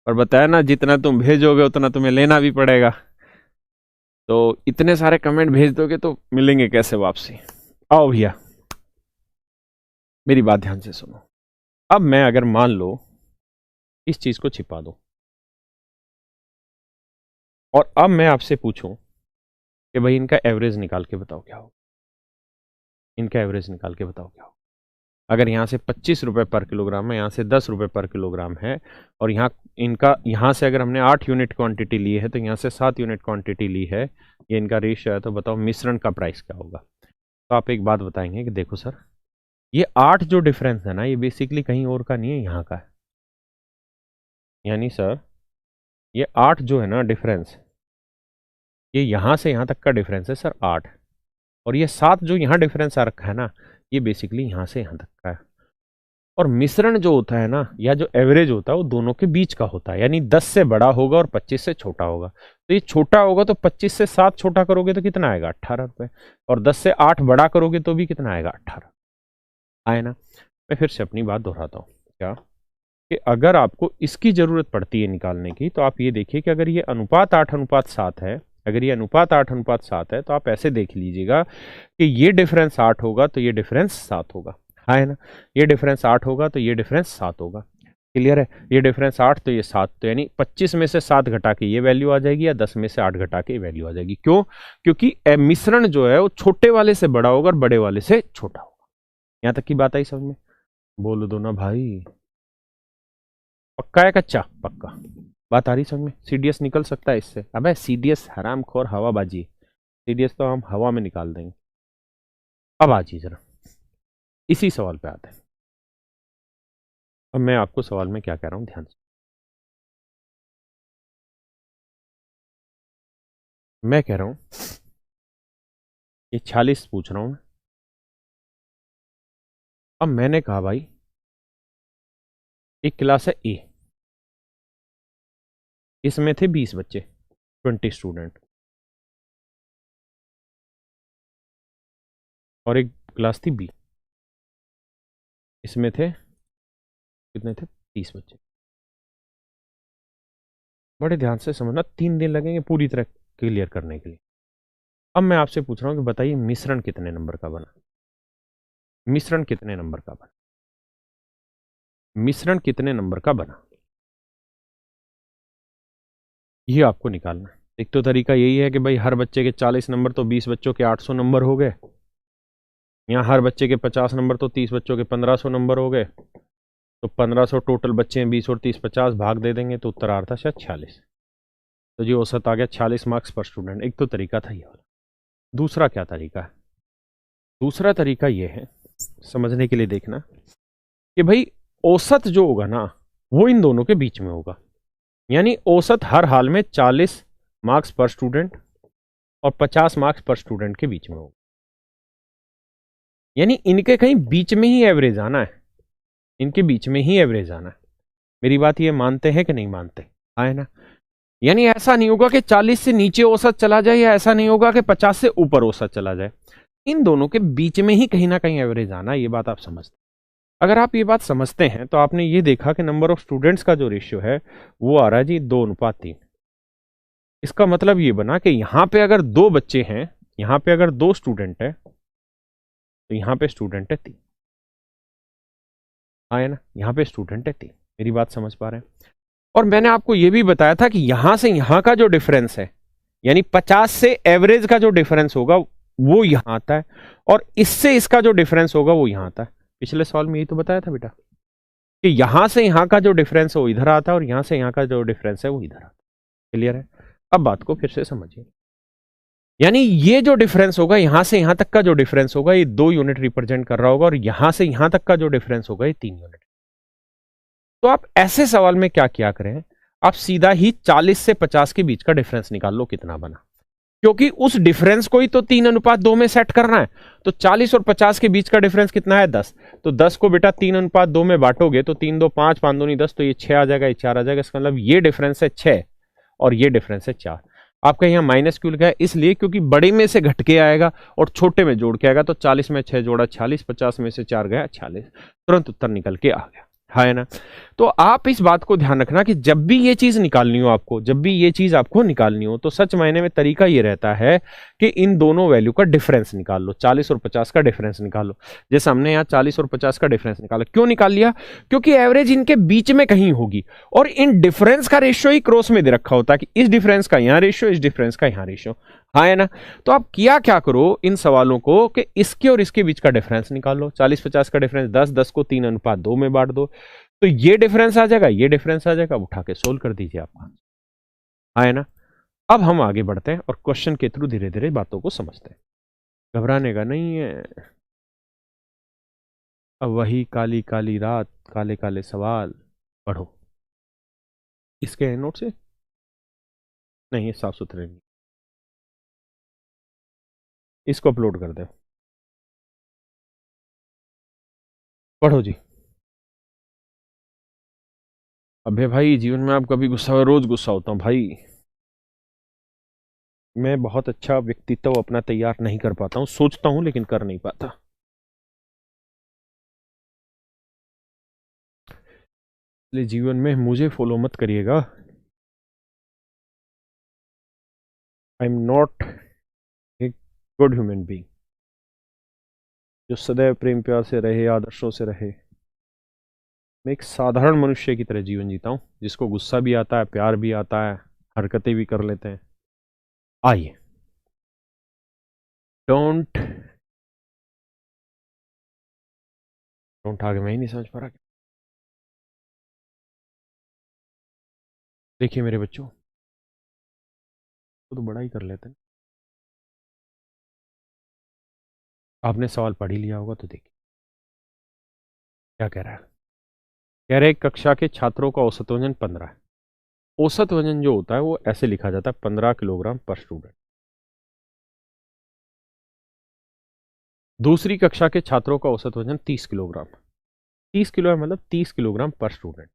और बताया ना जितना तुम भेजोगे उतना तुम्हें लेना भी पड़ेगा। तो इतने सारे कमेंट भेज दोगे तो मिलेंगे कैसे वापसी? आओ भैया मेरी बात ध्यान से सुनो। अब मैं अगर मान लो इस चीज को छिपा दो, और अब मैं आपसे पूछूं कि भाई इनका एवरेज निकाल के बताओ क्या हो, इनका एवरेज निकाल के बताओ क्या हो। अगर यहाँ से 25 रुपए पर किलोग्राम है, यहाँ से 10 रुपए पर किलोग्राम है, और यहाँ इनका यहाँ से अगर हमने 8 यूनिट क्वांटिटी ली है तो यहाँ से 7 यूनिट क्वांटिटी ली है, ये इनका रेशियो है, तो बताओ मिश्रण का प्राइस क्या होगा? तो आप एक बात बताएंगे कि देखो सर ये 8 जो डिफरेंस है ना, ये बेसिकली कहीं और का नहीं है, यहाँ का है। यानी सर ये 8 जो है ना डिफरेंस, ये यहाँ से यहाँ तक का डिफरेंस है सर 8, और ये 7 जो यहाँ डिफरेंस आ रखा है ना, ये बेसिकली यहाँ से यहाँ तक का है। और मिश्रण जो होता है ना, या जो एवरेज होता है, वो दोनों के बीच का होता है, यानी 10 से बड़ा होगा और 25 से छोटा होगा। तो ये छोटा होगा तो 25 से 7 छोटा करोगे तो कितना आएगा? 18 रुपये, और 10 से 8 बड़ा करोगे तो भी कितना आएगा? 18 आए ना। मैं फिर से अपनी बात दोहराता हूँ, क्या कि अगर आपको इसकी जरूरत पड़ती है निकालने की, तो आप ये देखिए कि अगर ये अनुपात 8:7 है, अगर ये अनुपात 8:7 है, तो आप ऐसे देख लीजिएगा कि ये डिफरेंस 8 होगा तो ये डिफरेंस 7 होगा, है ना। ये डिफरेंस 8 होगा तो ये डिफरेंस 7 होगा। क्लियर है? ये डिफरेंस 8 तो ये 7, तो यानी 25 में से 7 घटा के ये वैल्यू आ जाएगी, या 10 में से 8 घटा के ये वैल्यू आ जाएगी। क्यों? क्योंकि मिश्रण जो है वो छोटे वाले से बड़ा होगा और बड़े वाले से छोटा होगा। यहां तक की बात आई समझ में? बोल दो ना भाई। पक्का है कच्चा? पक्का। बात आ रही समझ में? सीडीएस निकल सकता है इससे? अबे सीडीएस हरामखोर हवाबाजी, सीडीएस तो हम हवा में निकाल देंगे। अब आ जी जरा इसी सवाल पे आते हैं। अब मैं आपको सवाल में क्या कह रहा हूं ध्यान से। मैं कह रहा हूं ये 46 पूछ रहा हूं मैं। अब मैंने कहा भाई एक क्लास है ए, इसमें थे 20 बच्चे, 20 स्टूडेंट, और एक क्लास थी बी, इसमें थे कितने थे? 30 बच्चे। बड़े ध्यान से समझना, 3 दिन लगेंगे पूरी तरह क्लियर करने के लिए। अब मैं आपसे पूछ रहा हूं कि बताइए मिश्रण कितने नंबर का बना? मिश्रण कितने नंबर का बना? मिश्रण कितने नंबर का बना, ये आपको निकालना है। एक तो तरीका यही है कि भाई हर बच्चे के 40 नंबर तो 20 बच्चों के 800 नंबर हो गए, यहाँ हर बच्चे के 50 नंबर तो 30 बच्चों के 1500 नंबर हो गए, तो 1500 टोटल बच्चे हैं, 20 और 30 50 भाग दे देंगे तो उत्तर आ रहा था शायद 46। तो जी औसत आ गया 46 मार्क्स पर स्टूडेंट। एक तो तरीका था ये वाला। दूसरा क्या तरीका है? दूसरा तरीका ये है, समझने के लिए देखना, कि भाई औसत जो होगा ना वो इन दोनों के बीच में होगा, यानी औसत हर हाल में 40 मार्क्स पर स्टूडेंट और 50 मार्क्स पर स्टूडेंट के बीच में होगा, यानी इनके कहीं बीच में ही एवरेज आना है, इनके बीच में ही एवरेज आना है। मेरी बात ये मानते हैं कि नहीं मानते? है ना। यानी ऐसा नहीं होगा कि 40 से नीचे औसत चला जाए, या ऐसा नहीं होगा कि 50 से ऊपर औसत चला जाए, इन दोनों के बीच में ही कहीं ना कहीं एवरेज आना, ये बात आप समझते। अगर आप ये बात समझते हैं तो आपने ये देखा कि नंबर ऑफ स्टूडेंट्स का जो रेशियो है वो आ रहा है जी 2:3। इसका मतलब ये बना कि यहां पे अगर 2 बच्चे हैं, यहां पे अगर 2 स्टूडेंट है, तो यहां पे स्टूडेंट है 3। हाँ है ना, यहां पे स्टूडेंट है 3। मेरी बात समझ पा रहे हैं? और मैंने आपको यह भी बताया था कि यहां से यहां का जो डिफरेंस है, यानी 50 से एवरेज का जो डिफरेंस होगा वो यहां आता है, और इससे इसका जो डिफरेंस होगा वो यहां आता है। पिछले सवाल में यही तो बताया था बेटा कि यहां से यहां का जो डिफरेंस है वो इधर आता है, और यहां से यहां का जो डिफरेंस है वो इधर आता है। क्लियर है? अब बात को फिर से समझिए। यानी ये जो डिफरेंस होगा, यहां से यहां तक का जो डिफरेंस होगा, ये 2 यूनिट रिप्रेजेंट कर रहा होगा, और यहां से यहां तक का जो डिफरेंस होगा ये 3 यूनिट। तो आप ऐसे सवाल में क्या किया करें, आप सीधा ही 40 से 50 के बीच का डिफरेंस निकाल लो कितना बना। क्योंकि उस डिफरेंस को ही तो 3:2 में सेट करना है। तो 40 और 50 के बीच का डिफरेंस कितना है? 10। तो 10 को बेटा 3:2 में बांटोगे तो 3 2 5 5 2 10, तो ये 6 आ जाएगा, ये 4 आ जाएगा। इसका मतलब ये डिफरेंस है 6 और ये डिफरेंस है 4। आपका यहाँ माइनस क्यों लिखा है? इसलिए क्योंकि बड़े में से घट के आएगा और छोटे में जोड़ के आएगा। तो 40 में 6 जोड़ा 46, 50 में से 4 गया 46, तुरंत उत्तर निकल के आ गया, है ना। तो आप इस बात को ध्यान रखना कि जब भी ये चीज निकालनी हो आपको, जब भी ये चीज आपको निकालनी हो, तो सच मायने में तरीका ये रहता है कि इन दोनों वैल्यू का डिफरेंस निकाल लो, 40 और 50 का डिफरेंस निकाल लो। जैसे हमने यहाँ 40 और 50 का डिफरेंस निकाला, क्यों निकाल लिया? क्योंकि एवरेज इनके बीच में कहीं होगी और इन डिफरेंस का रेशियो ही क्रॉस में दे रखा होता है कि इस डिफरेंस का यहाँ रेशियो, इस डिफरेंस का यहाँ रेशियो, हाँ है ना। तो आप किया क्या करो इन सवालों को कि इसके और इसके बीच का डिफरेंस निकाल लो। 40-50 का डिफरेंस 10, 10 को 3:2 में बांट दो, तो ये डिफरेंस आ जाएगा, ये डिफरेंस आ जाएगा, उठा के सोल्व कर दीजिए आपका, हाँ है ना। अब हम आगे बढ़ते हैं और क्वेश्चन के थ्रू धीरे धीरे बातों को समझते हैं, घबराने का नहीं है। अब वही काली काली रात, काले काले सवाल, पढ़ो। इसके नोट से नहीं, ये साफ सुथरे नहीं, इसको अपलोड कर दे, पढ़ो जी। अबे भाई जीवन में आप कभी गुस्सा, रोज गुस्सा होता हूँ भाई। मैं बहुत अच्छा व्यक्तित्व अपना तैयार नहीं कर पाता हूँ, सोचता हूँ लेकिन कर नहीं पाता। इसलिए जीवन में मुझे फॉलो मत करिएगा। I am not a good human being जो सदैव प्रेम प्यार से रहे, आदर्शों से रहे। मैं एक साधारण मनुष्य की तरह जीवन जीता हूँ, जिसको गुस्सा भी आता है, प्यार भी आता है, हरकतें भी कर लेते हैं। आइए, डोंट डोंट आगे मैं ही नहीं समझ पा रहा। देखिए मेरे बच्चों, तो बड़ा ही कर लेते हैं। आपने सवाल पढ़ ही लिया होगा, तो देखिए क्या कह रहा है। कह रहे कक्षा के छात्रों का औसत वजन 15 है। औसत वजन जो होता है वो ऐसे लिखा जाता है, 15 किलोग्राम पर स्टूडेंट। दूसरी कक्षा के छात्रों का औसत वजन 30 किलोग्राम। 30 किलो है मतलब 30 किलोग्राम पर स्टूडेंट।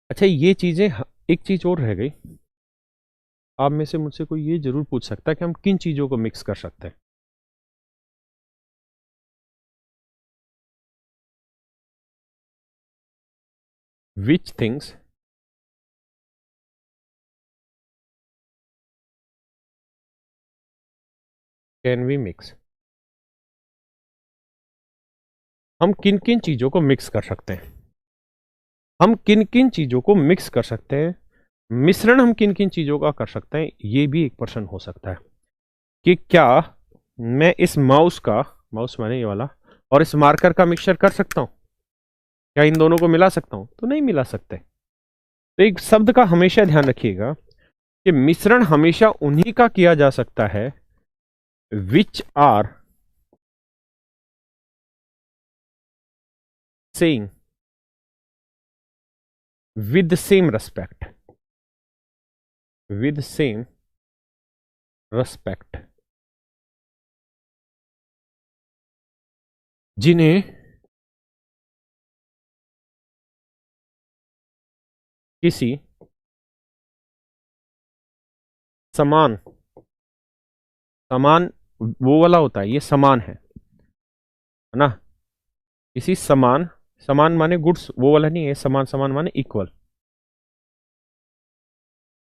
अच्छा, ये चीजें, एक चीज और रह गई। आप में से मुझसे कोई ये जरूर पूछ सकता है कि हम किन चीजों को मिक्स कर सकते हैं। Which things can we mix? हम किन किन चीजों को मिक्स कर सकते हैं, हम किन किन चीजों को मिक्स कर सकते हैं, मिश्रण हम किन किन चीजों का कर सकते हैं। ये भी एक प्रश्न हो सकता है कि क्या मैं इस माउस माने ये वाला, और इस मार्कर का मिक्सचर कर सकता हूं? क्या इन दोनों को मिला सकता हूं? तो नहीं मिला सकते। तो एक शब्द का हमेशा ध्यान रखिएगा कि मिश्रण हमेशा उन्हीं का किया जा सकता है which are saying with same respect, with same respect, जिन्हें किसी समान, समान वो वाला होता है, ये समान है ना। किसी समान, समान माने गुड्स वो वाला नहीं है, समान समान माने इक्वल,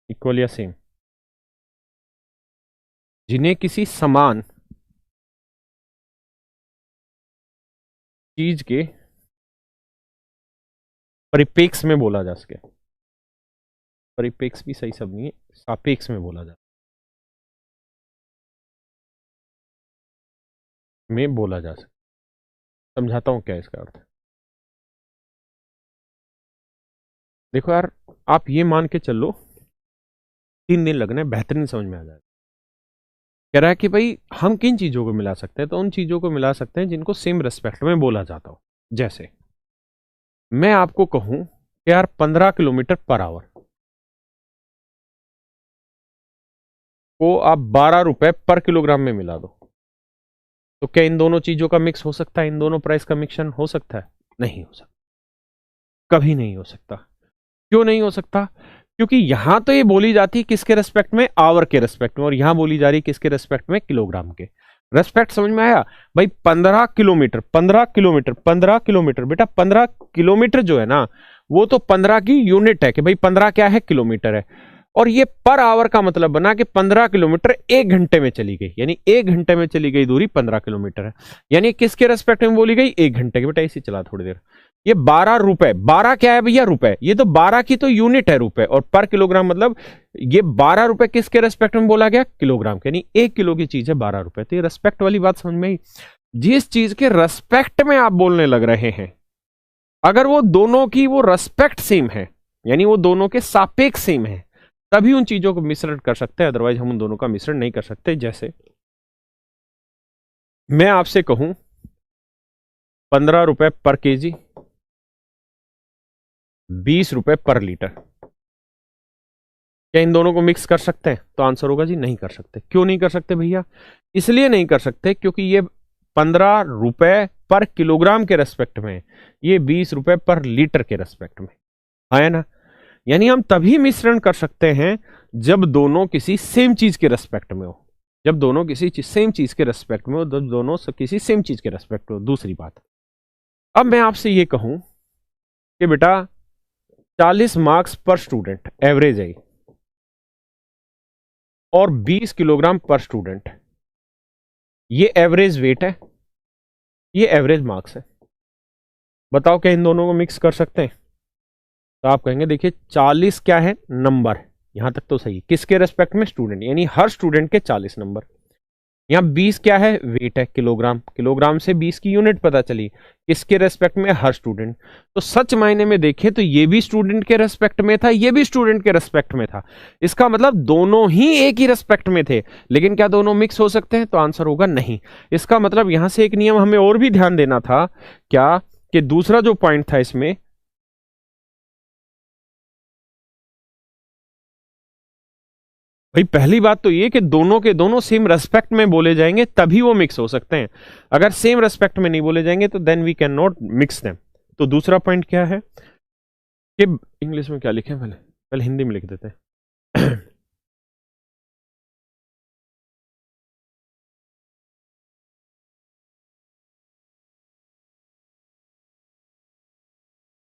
इक्वल या सेम। जिन्हें किसी समान चीज के परिपेक्ष में बोला जा सके। परिपेक्ष भी सही शब्द नहीं है, सापेक्ष में बोला जा, में बोला जा सके। समझाता हूं क्या इसका अर्थ है। देखो यार, आप ये मान के चलो 3 दिन लगने बेहतरीन समझ में आ जाए। कह रहा है कि भाई हम किन चीजों को मिला सकते हैं, तो उन चीजों को मिला सकते हैं जिनको सेम रेस्पेक्ट में बोला जाता हो। जैसे मैं आपको कहूं कि यार 15 किलोमीटर पर आवर, को आप 12 रुपए पर किलोग्राम में मिला दो, तो क्या इन दोनों चीजों का मिक्स हो सकता है? इन दोनों प्राइस का मिक्सन हो सकता है? नहीं हो सकता, कभी नहीं हो सकता। क्यों नहीं हो सकता? क्योंकि यहां तो ये बोली जाती है किसके रेस्पेक्ट में? आवर के रेस्पेक्ट में, और यहां बोली जा रही है किसके रेस्पेक्ट में? किलोग्राम के रेस्पेक्ट। समझ में आया भाई? 15 किलोमीटर, 15 किलोमीटर, 15 किलोमीटर, बेटा 15 किलोमीटर जो है ना, वो तो 15 की यूनिट है कि भाई 15 क्या है? किलोमीटर है। और ये पर आवर का मतलब बना कि 15 किलोमीटर 1 घंटे में चली गई, यानी 1 घंटे में चली गई दूरी 15 किलोमीटर है। यानी किसके रेस्पेक्ट में बोली गई? 1 घंटे की। बेटा इसी चला थोड़ी देर। ये 12 रुपए, 12 क्या है भैया? रुपए। ये तो 12 की तो यूनिट है रुपए, और पर किलोग्राम मतलब ये 12 रुपए किसके रेस्पेक्ट में बोला गया? किलोग्राम के। यानी 1 किलो की चीज है 12 रुपए। तो ये रेस्पेक्ट वाली बात समझ में आई? जिस चीज के रेस्पेक्ट में आप बोलने लग रहे हैं, अगर वो दोनों की वो रेस्पेक्ट सेम है, यानी वो दोनों के सापेक्ष सेम है, तभी उन चीजों को मिश्रण कर सकते हैं, अदरवाइज हम उन दोनों का मिश्रण नहीं कर सकते। जैसे मैं आपसे कहूं 15 रुपए पर केजी, 20 रुपए पर लीटर, क्या इन दोनों को मिक्स कर सकते हैं? तो आंसर होगा जी नहीं कर सकते। क्यों नहीं कर सकते भैया? इसलिए नहीं कर सकते क्योंकि ये 15 रुपए पर किलोग्राम के रेस्पेक्ट में, ये 20 रुपए पर लीटर के रेस्पेक्ट में है ना। यानी हम तभी मिश्रण कर सकते हैं जब दोनों किसी सेम चीज के रेस्पेक्ट में हो, जब दोनों किसी सेम चीज के रेस्पेक्ट में हो, जब दोनों किसी सेम चीज के रेस्पेक्ट में हो। दूसरी बात, अब मैं आपसे ये कहूं कि बेटा 40 मार्क्स पर स्टूडेंट एवरेज है और 20 किलोग्राम पर स्टूडेंट, ये एवरेज वेट है, ये एवरेज मार्क्स है। बताओ क्या इन दोनों को मिक्स कर सकते हैं? तो आप कहेंगे देखिए 40 क्या है? नंबर। यहां तक तो सही। किसके रेस्पेक्ट में? स्टूडेंट, यानी हर स्टूडेंट के 40 नंबर। यहां 20 क्या है? वेट है, किलोग्राम। किलोग्राम से 20 की यूनिट पता चली। किसके रेस्पेक्ट में? हर स्टूडेंट। तो सच मायने में देखें तो ये भी स्टूडेंट के रेस्पेक्ट में था, ये भी स्टूडेंट के रेस्पेक्ट में था। इसका मतलब दोनों ही एक ही रेस्पेक्ट में थे। लेकिन क्या दोनों मिक्स हो सकते हैं? तो आंसर होगा नहीं। इसका मतलब यहां से एक नियम हमें और भी ध्यान देना था, क्या? कि दूसरा जो पॉइंट था इसमें, भाई पहली बात तो ये कि दोनों के दोनों सेम रेस्पेक्ट में बोले जाएंगे तभी वो मिक्स हो सकते हैं। अगर सेम रेस्पेक्ट में नहीं बोले जाएंगे तो then we can not mix them. तो दूसरा पॉइंट क्या है कि इंग्लिश में क्या लिखे? पहले पहले हिंदी में लिख देते हैं।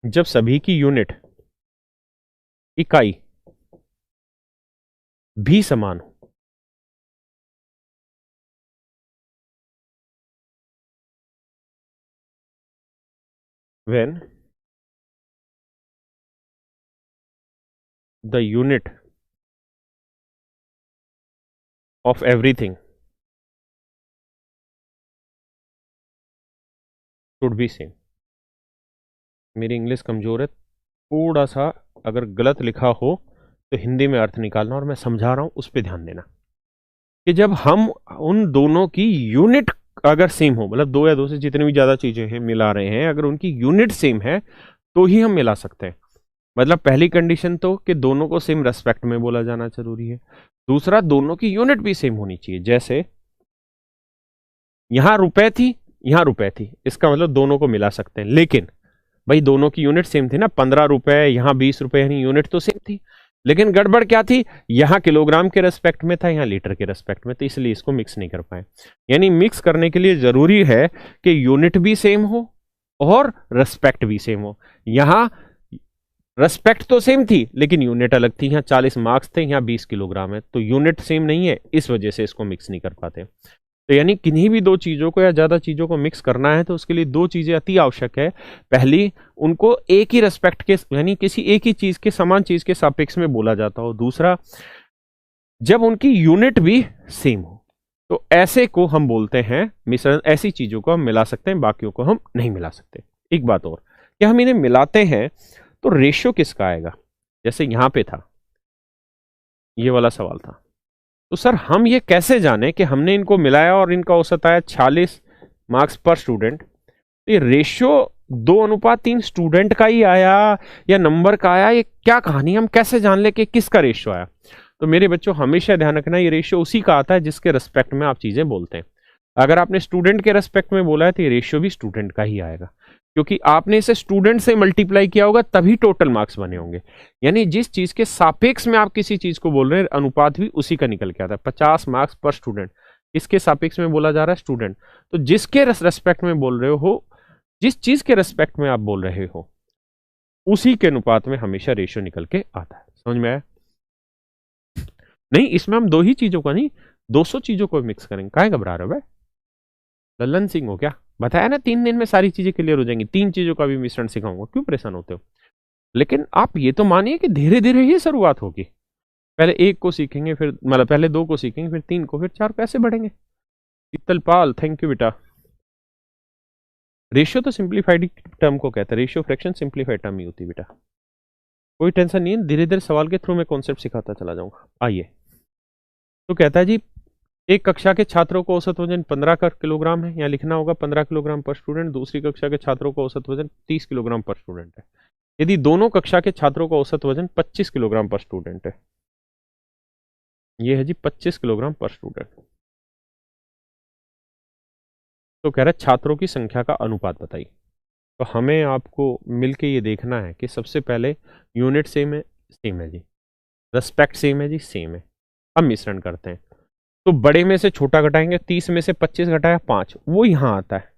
जब सभी की यूनिट, इकाई भी समान हो, when the unit of everything should be same। मेरी इंग्लिश कमजोर है, थोड़ा सा अगर गलत लिखा हो तो हिंदी में अर्थ निकालना, और मैं समझा रहा हूं उस पर ध्यान देना। कि जब हम उन दोनों की यूनिट अगर सेम हो, मतलब दो या दो से जितनी भी ज्यादा चीजें हैं मिला रहे हैं, अगर उनकी यूनिट सेम है तो ही हम मिला सकते हैं। मतलब पहली कंडीशन तो कि दोनों को सेम रेस्पेक्ट में बोला जाना जरूरी है। दूसरा, दोनों की यूनिट भी सेम होनी चाहिए। जैसे यहां रुपए थी, यहां रुपए थी, इसका मतलब दोनों को मिला सकते हैं। लेकिन भाई दोनों की यूनिट सेम थी ना, 15 रुपए यहां 20 रुपए, यानी यूनिट तो सेम थी। लेकिन गड़बड़ क्या थी? यहां किलोग्राम के रेस्पेक्ट में था, यहां लीटर के रेस्पेक्ट में, तो इसलिए इसको मिक्स नहीं कर पाए। यानी मिक्स करने के लिए जरूरी है कि यूनिट भी सेम हो और रेस्पेक्ट भी सेम हो। यहां रेस्पेक्ट तो सेम थी लेकिन यूनिट अलग थी। यहां 40 मार्क्स थे, यहां 20 किलोग्राम है, तो यूनिट सेम नहीं है, इस वजह से इसको मिक्स नहीं कर पाते। तो यानी किन्हीं भी दो चीजों को या ज्यादा चीजों को मिक्स करना है तो उसके लिए दो चीजें अति आवश्यक है। पहली, उनको एक ही रेस्पेक्ट के, यानी किसी एक ही चीज के, समान चीज के सापेक्ष में बोला जाता हो। दूसरा, जब उनकी यूनिट भी सेम हो, तो ऐसे को हम बोलते हैं मिश्रण। ऐसी चीजों को हम मिला सकते हैं, बाकियों को हम नहीं मिला सकते। एक बात और, कि हम इन्हें मिलाते हैं तो रेशियो किसका आएगा? जैसे यहां पे था, ये वाला सवाल था, तो सर हम ये कैसे जाने कि हमने इनको मिलाया और इनका औसत आया 46 मार्क्स पर स्टूडेंट? तो ये रेशियो 2:3 स्टूडेंट का ही आया या नंबर का आया? ये क्या कहानी, हम कैसे जान ले कि किसका रेशियो आया? तो मेरे बच्चों हमेशा ध्यान रखना, ये रेशियो उसी का आता है जिसके रेस्पेक्ट में आप चीजें बोलते हैं। अगर आपने स्टूडेंट के रेस्पेक्ट में बोला है तो ये रेशियो भी स्टूडेंट का ही आएगा, क्योंकि आपने इसे स्टूडेंट से मल्टीप्लाई किया होगा तभी टोटल मार्क्स बने होंगे। यानी जिस चीज के सापेक्ष में आप किसी चीज को बोल रहे हैं, अनुपात भी उसी का निकल के आता है। 50 मार्क्स पर स्टूडेंट, इसके सापेक्ष में बोला जा रहा है स्टूडेंट। तो जिसके रेस्पेक्ट में बोल रहे हो, जिस चीज के रेस्पेक्ट में आप बोल रहे हो, उसी के अनुपात में हमेशा रेशियो निकल के आता है। समझ में आया? नहीं, इसमें हम दो ही चीजों का नहीं, 200 चीजों को मिक्स करेंगे। काहे घबरा रहे हो भाई? लल्लन सिंह हो क्या? बताया ना 3 दिन में सारी चीजें क्लियर हो जाएंगी। 3 चीजों का भी मिश्रण सिखाऊंगा, क्यों परेशान होते हो? लेकिन आप ये तो मानिए कि धीरे धीरे ही शुरुआत होगी। पहले एक को सीखेंगे, फिर मतलब पहले 2 को सीखेंगे, फिर 3 को, फिर 4 को, ऐसे बढ़ेंगे। शीतल पाल, थैंक यू बेटा। रेशियो तो सिंप्लीफाइड टर्म को कहता है, रेशियो फ्रैक्शन सिंप्लीफाइड टर्म ही होती है बेटा। कोई टेंशन नहीं है, धीरे धीरे सवाल के थ्रू मैं कॉन्सेप्ट सिखाता चला जाऊंगा। आइए, तो कहता है जी, एक कक्षा के छात्रों को औसत वजन 15 किलोग्राम है, यहाँ लिखना होगा 15 किलोग्राम पर स्टूडेंट। दूसरी कक्षा के छात्रों को औसत वजन 30 किलोग्राम पर स्टूडेंट है। यदि दोनों कक्षा के छात्रों का औसत वजन 25 किलोग्राम पर स्टूडेंट है, ये है जी 25 किलोग्राम पर स्टूडेंट, तो कह रहा है छात्रों की संख्या का अनुपात बताइए। तो हमें आपको मिलके ये देखना है कि सबसे पहले यूनिट सेम है जी, रेस्पेक्ट सेम है जी, सेम है। अब मिश्रण करते हैं, तो बड़े में से छोटा घटाएंगे, 30 में से 25 घटाया 5, वो यहां आता है,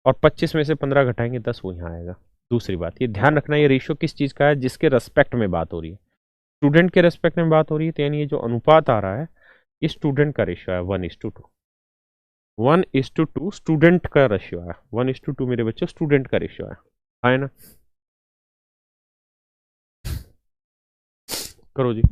और 25 में से 15 घटाएंगे 10, वो यहां आएगा। दूसरी बात, ये ध्यान रखना, ये रेशियो किस चीज का है? जिसके रेस्पेक्ट में बात हो रही है। स्टूडेंट के रेस्पेक्ट में बात हो रही है, तो यानी ये जो अनुपात आ रहा है, ये स्टूडेंट का रेशियो है 1:2। 1:2 स्टूडेंट का रेशियो है, 1:2 मेरे बच्चों स्टूडेंट का रेशियो है ना? करो जी।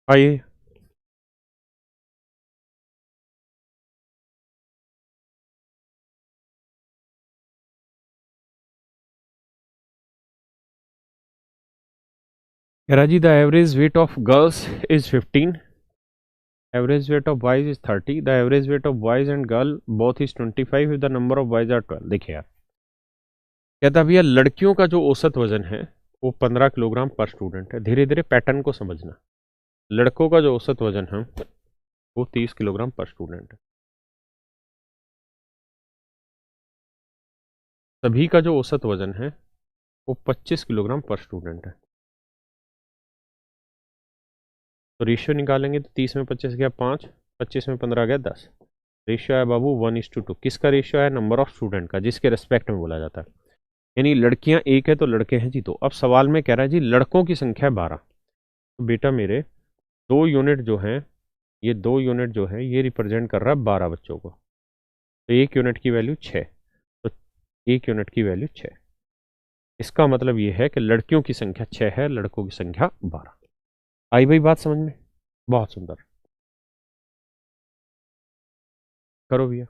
आइए, राजी, the average weight of girls is 15, average weight of boys is 30, the average weight of boys and girl both is 25 if the number of boys are 12। देखिए यार, कहता भैया लड़कियों का जो औसत वजन है वो 15 किलोग्राम पर स्टूडेंट है। धीरे धीरे पैटर्न को समझना, लड़कों का जो औसत वजन है वो 30 किलोग्राम पर स्टूडेंट है। सभी का जो औसत वजन है वो 25 किलोग्राम पर स्टूडेंट है। तो रेशियो निकालेंगे तो 30 में 25 गया 5, 25 में 15 गया 10। रेशियो है बाबू 1:2। किसका रेशियो है? नंबर ऑफ स्टूडेंट का, जिसके रेस्पेक्ट में बोला जाता है। यानी लड़कियां 1 है तो लड़के हैं जी 2। अब सवाल में कह रहा है जी लड़कों की संख्या 12। तो बेटा मेरे 2 यूनिट जो हैं, ये 2 यूनिट जो है ये रिप्रेजेंट कर रहा है 12 बच्चों को। तो 1 यूनिट की वैल्यू 6, तो 1 यूनिट की वैल्यू 6। इसका मतलब ये है कि लड़कियों की संख्या 6 है, लड़कों की संख्या 12। आई भाई बात समझ में? बहुत सुंदर। करो भैया।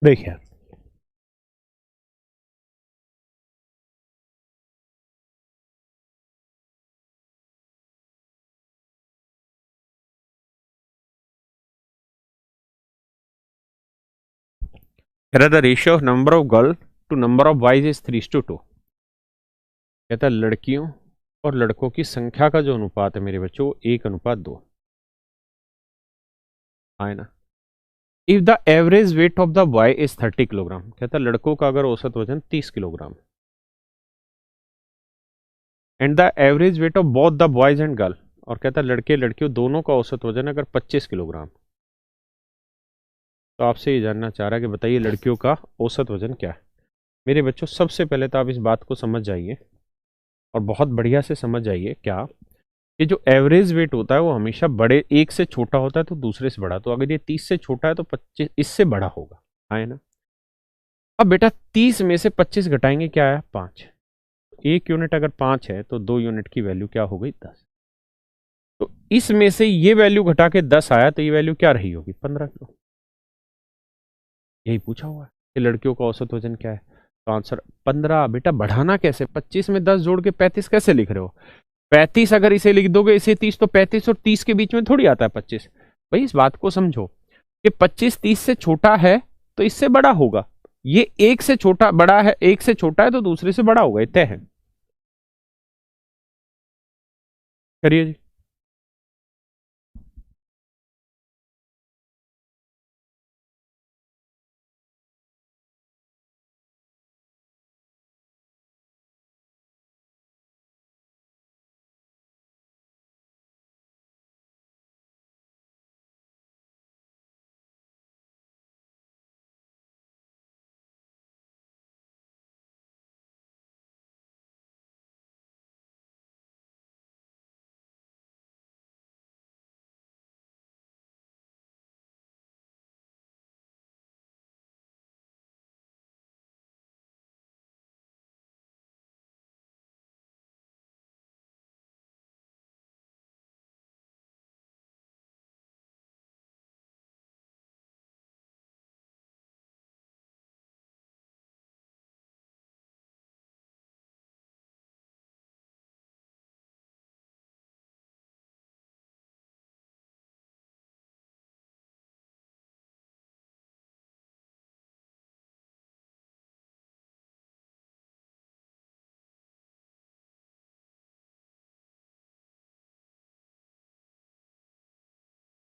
देखिए the ratio of number of girl to number of boys is 3:2। कहता है लड़कियों और लड़कों की संख्या का जो अनुपात है मेरे बच्चों 1:2 है ना। If the average weight of the boy is 30 kilogram, कहता है लड़कों का अगर औसत वजन 30 kilogram and the average weight of both the boys and girl, और कहता है लड़के लड़कियों दोनों का औसत वजन अगर 25 किलोग्राम, तो आपसे ये जानना चाह रहा है कि बताइए लड़कियों का औसत वजन क्या है। मेरे बच्चों सबसे पहले तो आप इस बात को समझ जाइए और बहुत बढ़िया से समझ जाइए क्या कि जो एवरेज वेट होता है वो हमेशा बड़े एक से छोटा होता है तो दूसरे से बड़ा, तो अगर ये 30 से छोटा है तो 25 इससे बड़ा होगा, है ना। अब बेटा 30 में से 25 घटाएंगे क्या है 5, एक यूनिट अगर 5 है तो 2 यूनिट की वैल्यू क्या हो गई 10, तो इसमें से ये वैल्यू घटा के 10 आया तो ये वैल्यू क्या रही होगी 15 किलो। यही पूछा हुआ है कि लड़कियों का औसत वजन क्या है, तो आंसर 15। बेटा बढ़ाना कैसे, 25 में 10 जोड़ के 35 कैसे लिख रहे हो, 35 अगर इसे लिख दोगे इसे 30, तो 35 और 30 के बीच में थोड़ी आता है 25। भाई इस बात को समझो कि 25 30 से छोटा है तो इससे बड़ा होगा, ये एक से छोटा बड़ा है, एक से छोटा है तो दूसरे से बड़ा होगा, ये तय है। करिए जी।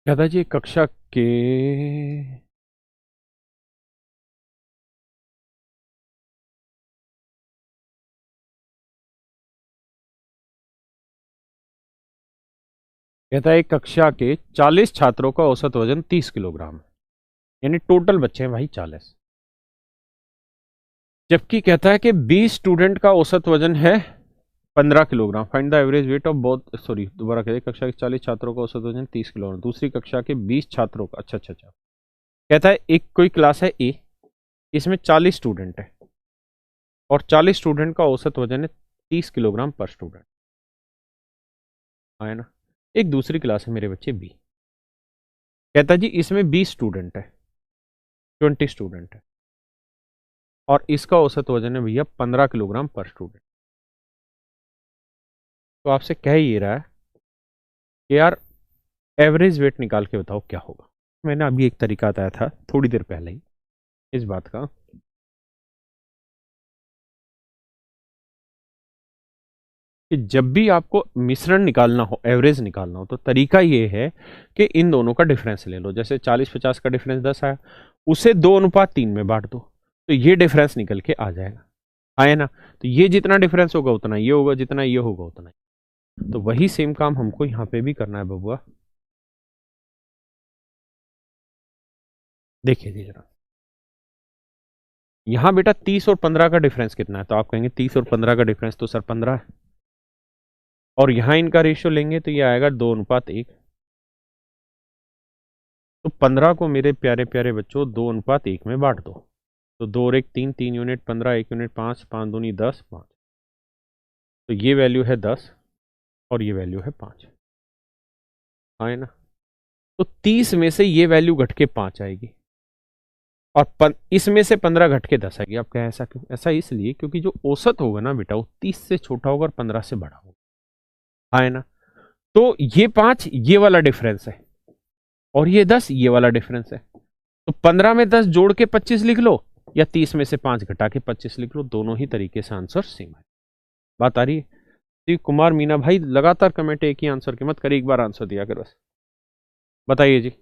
दादाजी कक्षा के कहता है एक कक्षा के 40 छात्रों का औसत वजन 30 किलोग्राम है, यानी टोटल बच्चे हैं भाई 40, जबकि कहता है कि 20 स्टूडेंट का औसत वजन है 15 kilogram. Find the average weight of both, sorry दोबारा कहते कक्षा के 40 छात्रों का औसत वजन 30 किलोग्राम, दूसरी कक्षा के 20 छात्रों का, अच्छा अच्छा अच्छा। कहता है एक कोई क्लास है ए, इसमें 40 स्टूडेंट है और 40 स्टूडेंट का औसत वजन है 30 किलोग्राम पर स्टूडेंट, है ना। एक दूसरी क्लास है मेरे बच्चे बी, कहता जी इसमें 20 स्टूडेंट है, 20 स्टूडेंट है और इसका औसत वजन है भैया 15 किलोग्राम पर स्टूडेंट। तो आपसे कह ही रहा है कि यार एवरेज वेट निकाल के बताओ क्या होगा। मैंने अभी एक तरीका बताया था थोड़ी देर पहले ही इस बात का, कि जब भी आपको मिश्रण निकालना हो, एवरेज निकालना हो, तो तरीका ये है कि इन दोनों का डिफरेंस ले लो। जैसे 40-50 का डिफरेंस 10 आया, उसे 2:3 में बांट दो तो ये डिफरेंस निकल के आ जाएगा, आया ना। तो ये जितना डिफरेंस होगा उतना ये होगा, जितना ये होगा उतना ही। तो वही सेम काम हमको यहाँ पे भी करना है बबुआ। देखिए जरा यहाँ बेटा 30 और 15 का डिफरेंस कितना है, तो आप कहेंगे 30 और 15 का डिफरेंस तो सर 15 है, और यहां इनका रेशियो लेंगे तो ये आएगा 2:1। तो 15 को मेरे प्यारे प्यारे बच्चों 2:1 में बांट दो, तो 2 और 1 3, 3 यूनिट 15, 1 यूनिट 5, 5 दूनी 10, 5। तो ये वैल्यू है 10 और ये वैल्यू है 5, है ना। तो 30 में से ये वैल्यू घट के 5 आएगी और इसमें से 15 घट के 10 आएगी। आप क्या ऐसा क्यों? ऐसा इसलिए क्योंकि जो औसत होगा ना बेटा वो 30 से छोटा होगा और 15 से बड़ा होगा। हाँ है ना? तो ये 5 ये वाला डिफरेंस है और ये 10 ये वाला डिफरेंस है। तो 15 में 10 जोड़ के 25 लिख लो या 30 में से 5 घटा के 25 लिख लो, दोनों ही तरीके से आंसर सेम है। बात आ रही है? शिव कुमार मीना भाई लगातार कमेंट एक ही आंसर के मत करिए, एक बार आंसर दिया कर बस। बताइए जी।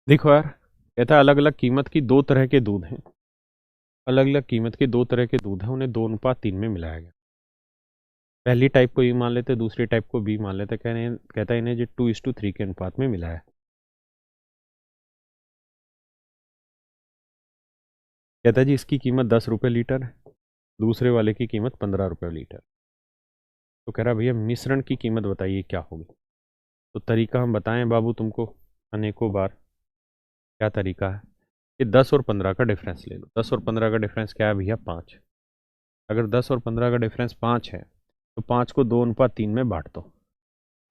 देखो यार, कहता है अलग अलग कीमत की दो तरह के दूध हैं। अलग अलग कीमत के दो तरह के दूध हैं, उन्हें 2:3 में मिलाया गया। पहली टाइप को ए मान लेते, दूसरी टाइप को बी मान लेते। कहता है इन्हें जो 2:3 के अनुपात में मिलाया है। कहता है जी इसकी कीमत 10 रुपये लीटर है, दूसरे वाले की कीमत 15 रुपये लीटर। तो कह रहा भैया मिश्रण की कीमत बताइए क्या होगी। तो तरीका हम बताएं बाबू तुमको अनेकों बार। क्या तरीका है कि 10 और 15 का डिफरेंस ले लो। 10 और 15 का डिफरेंस क्या है भैया? 5। अगर 10 और 15 का डिफरेंस 5 है तो 5 को 2:3 में बांट दो।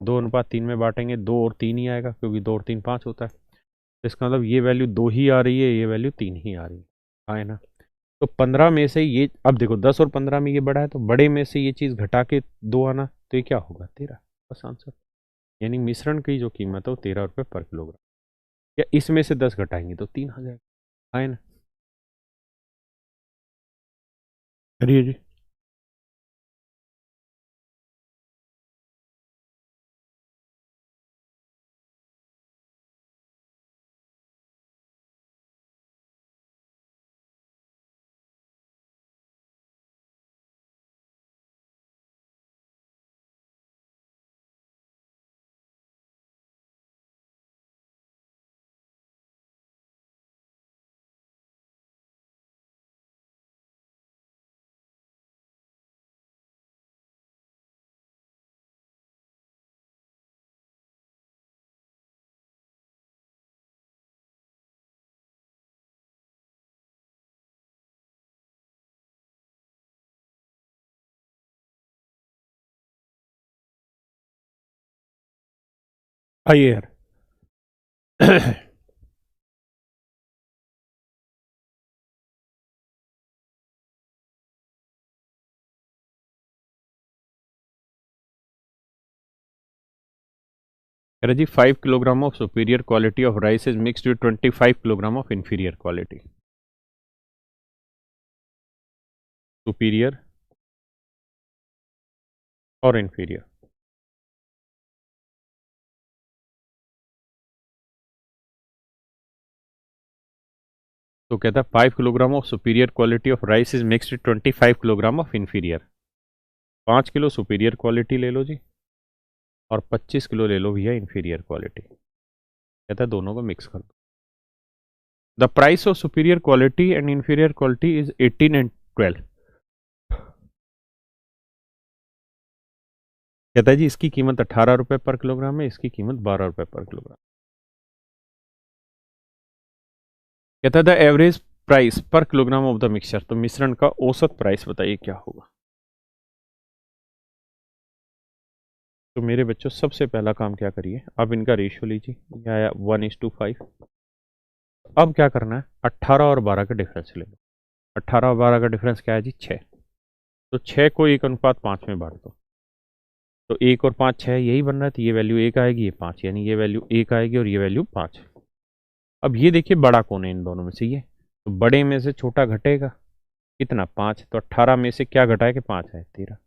2:3 में बांटेंगे 2 और 3 ही आएगा, क्योंकि 2 और 3 5 होता है। तो इसका मतलब ये वैल्यू 2 ही आ रही है, ये वैल्यू 3 ही आ रही है। हाँ है ना? तो 15 में से ये, अब देखो 10 और 15 में ये बड़ा है, तो बड़े में से ये चीज़ घटा के 2 आना, तो ये क्या होगा? 13। बस आंसर। यानी मिश्रण की जो कीमत है वो 13 रुपये पर किलोग्राम। या इसमें से 10 घटाएंगे तो 3 आ जाएगा। है ना? करिए जी। आइए यार। कह जी 5 kilogram of superior quality of rice is mixed with 25 kilogram of inferior quality. Superior और इंफीरियर। तो कहता है 5 kilogram of superior quality of rice is mixed with 25 kilogram of inferior. 5 kilo superior quality ले लो जी और 25 किलो ले लो भैया inferior quality. कहता है दोनों को मिक्स कर दो। The price of superior quality and inferior quality is 18 and 12। कहता है जी इसकी कीमत 18 रुपये पर किलोग्राम है, इसकी कीमत 12 रुपये पर किलोग्राम। कहता है द एवरेज प्राइस पर किलोग्राम ऑफ द मिक्सचर, तो मिश्रण का औसत प्राइस बताइए क्या होगा। तो मेरे बच्चों सबसे पहला काम क्या करिए, अब इनका रेशियो लीजिए, ये आया 1:5। अब क्या करना है, 18 और 12 का डिफरेंस ले लो। 18 और 12 का डिफरेंस क्या है जी, 6। तो 6 को 1:5 में बांट दो, तो 1 और 5 6, यही बन रहा है। तो ये वैल्यू 1 आएगी, ये 5, यानी ये वैल्यू 1 आएगी और ये वैल्यू 5। अब ये देखिए बड़ा कौन है इन दोनों में से, ये तो बड़े में से छोटा घटेगा कितना, 5। तो 18 में से क्या घटा है कि 5 है, 13।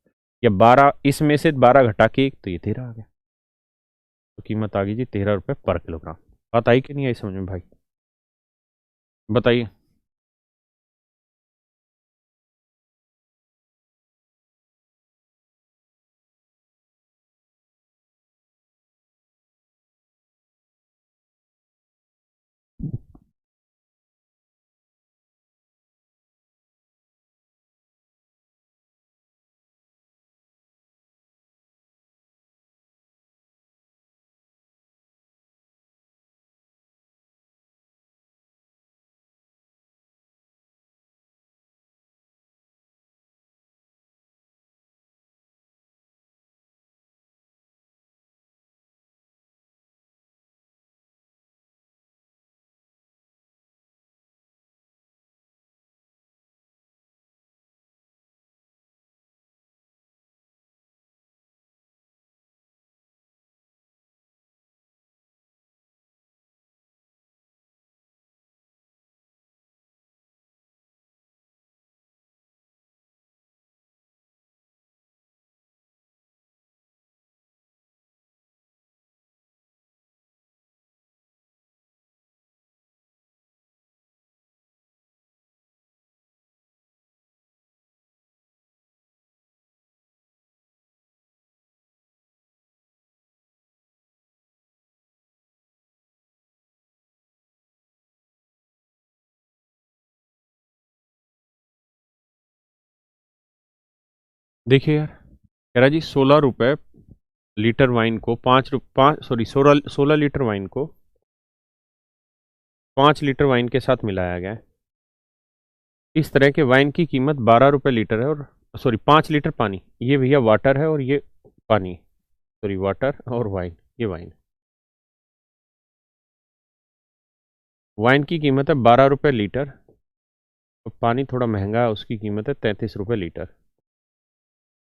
या 12, इसमें से 12 घटा के 1, तो ये 13 आ गया। तो कीमत आ गई जी 13 रुपये पर किलोग्राम। बात आई कि नहीं आई समझ में भाई, बताइए। देखिए यार, कह रहा जी 16 रुपये लीटर वाइन को 16 लीटर वाइन को 5 लीटर वाइन के साथ मिलाया गया है। इस तरह के वाइन की कीमत 12 रुपये लीटर है, और 5 लीटर पानी, ये भैया वाटर है और ये पानी, वाटर और वाइन, ये वाइन। वाइन की कीमत है 12 रुपये लीटर, और पानी थोड़ा महंगा है, उसकी कीमत है 33 रुपये लीटर।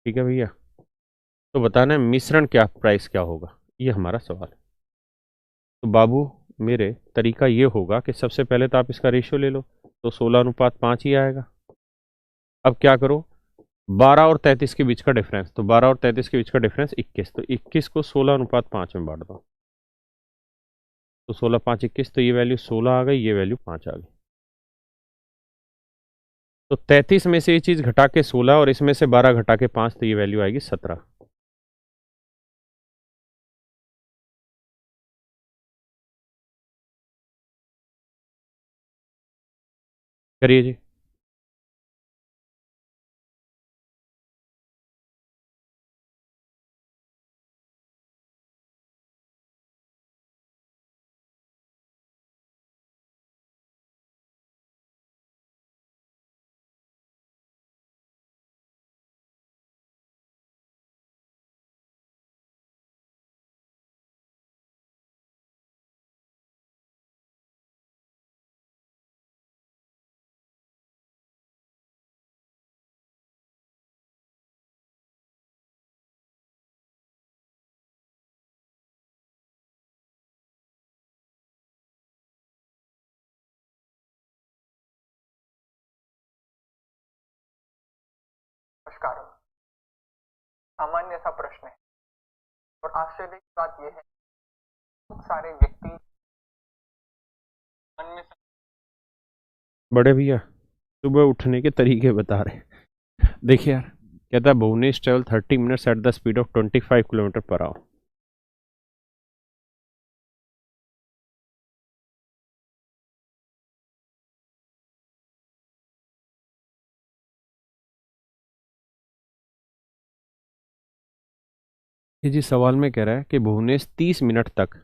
ठीक है भैया, तो बताना है मिश्रण क्या प्राइस क्या होगा, ये हमारा सवाल है। तो बाबू मेरे तरीका ये होगा कि सबसे पहले तो आप इसका रेशियो ले लो, तो 16:5 ही आएगा। अब क्या करो, 12 और 33 के बीच का डिफरेंस, तो 12 और 33 के बीच का डिफरेंस 21, तो 21 को 16:5 में बांट दो, तो 16 5 21, तो ये वैल्यू 16 आ गई, ये वैल्यू 5 आ गई। तो 33 में से ये चीज़ घटा के 16 और इसमें से 12 घटा के 5, तो ये वैल्यू आएगी 17। करिए जी। नमस्कार। सामान्य सा प्रश्न है और आश्चर्य की बात यह है बहुत सारे व्यक्ति मन में बड़े भैया सुबह उठने के तरीके बता रहे हैं। देखिए यार, कहता है Bhuvnesh travel 30 minutes at the speed of 25 kilometre per hour. ये जी सवाल में कह रहा है कि भुवनेश 30 मिनट तक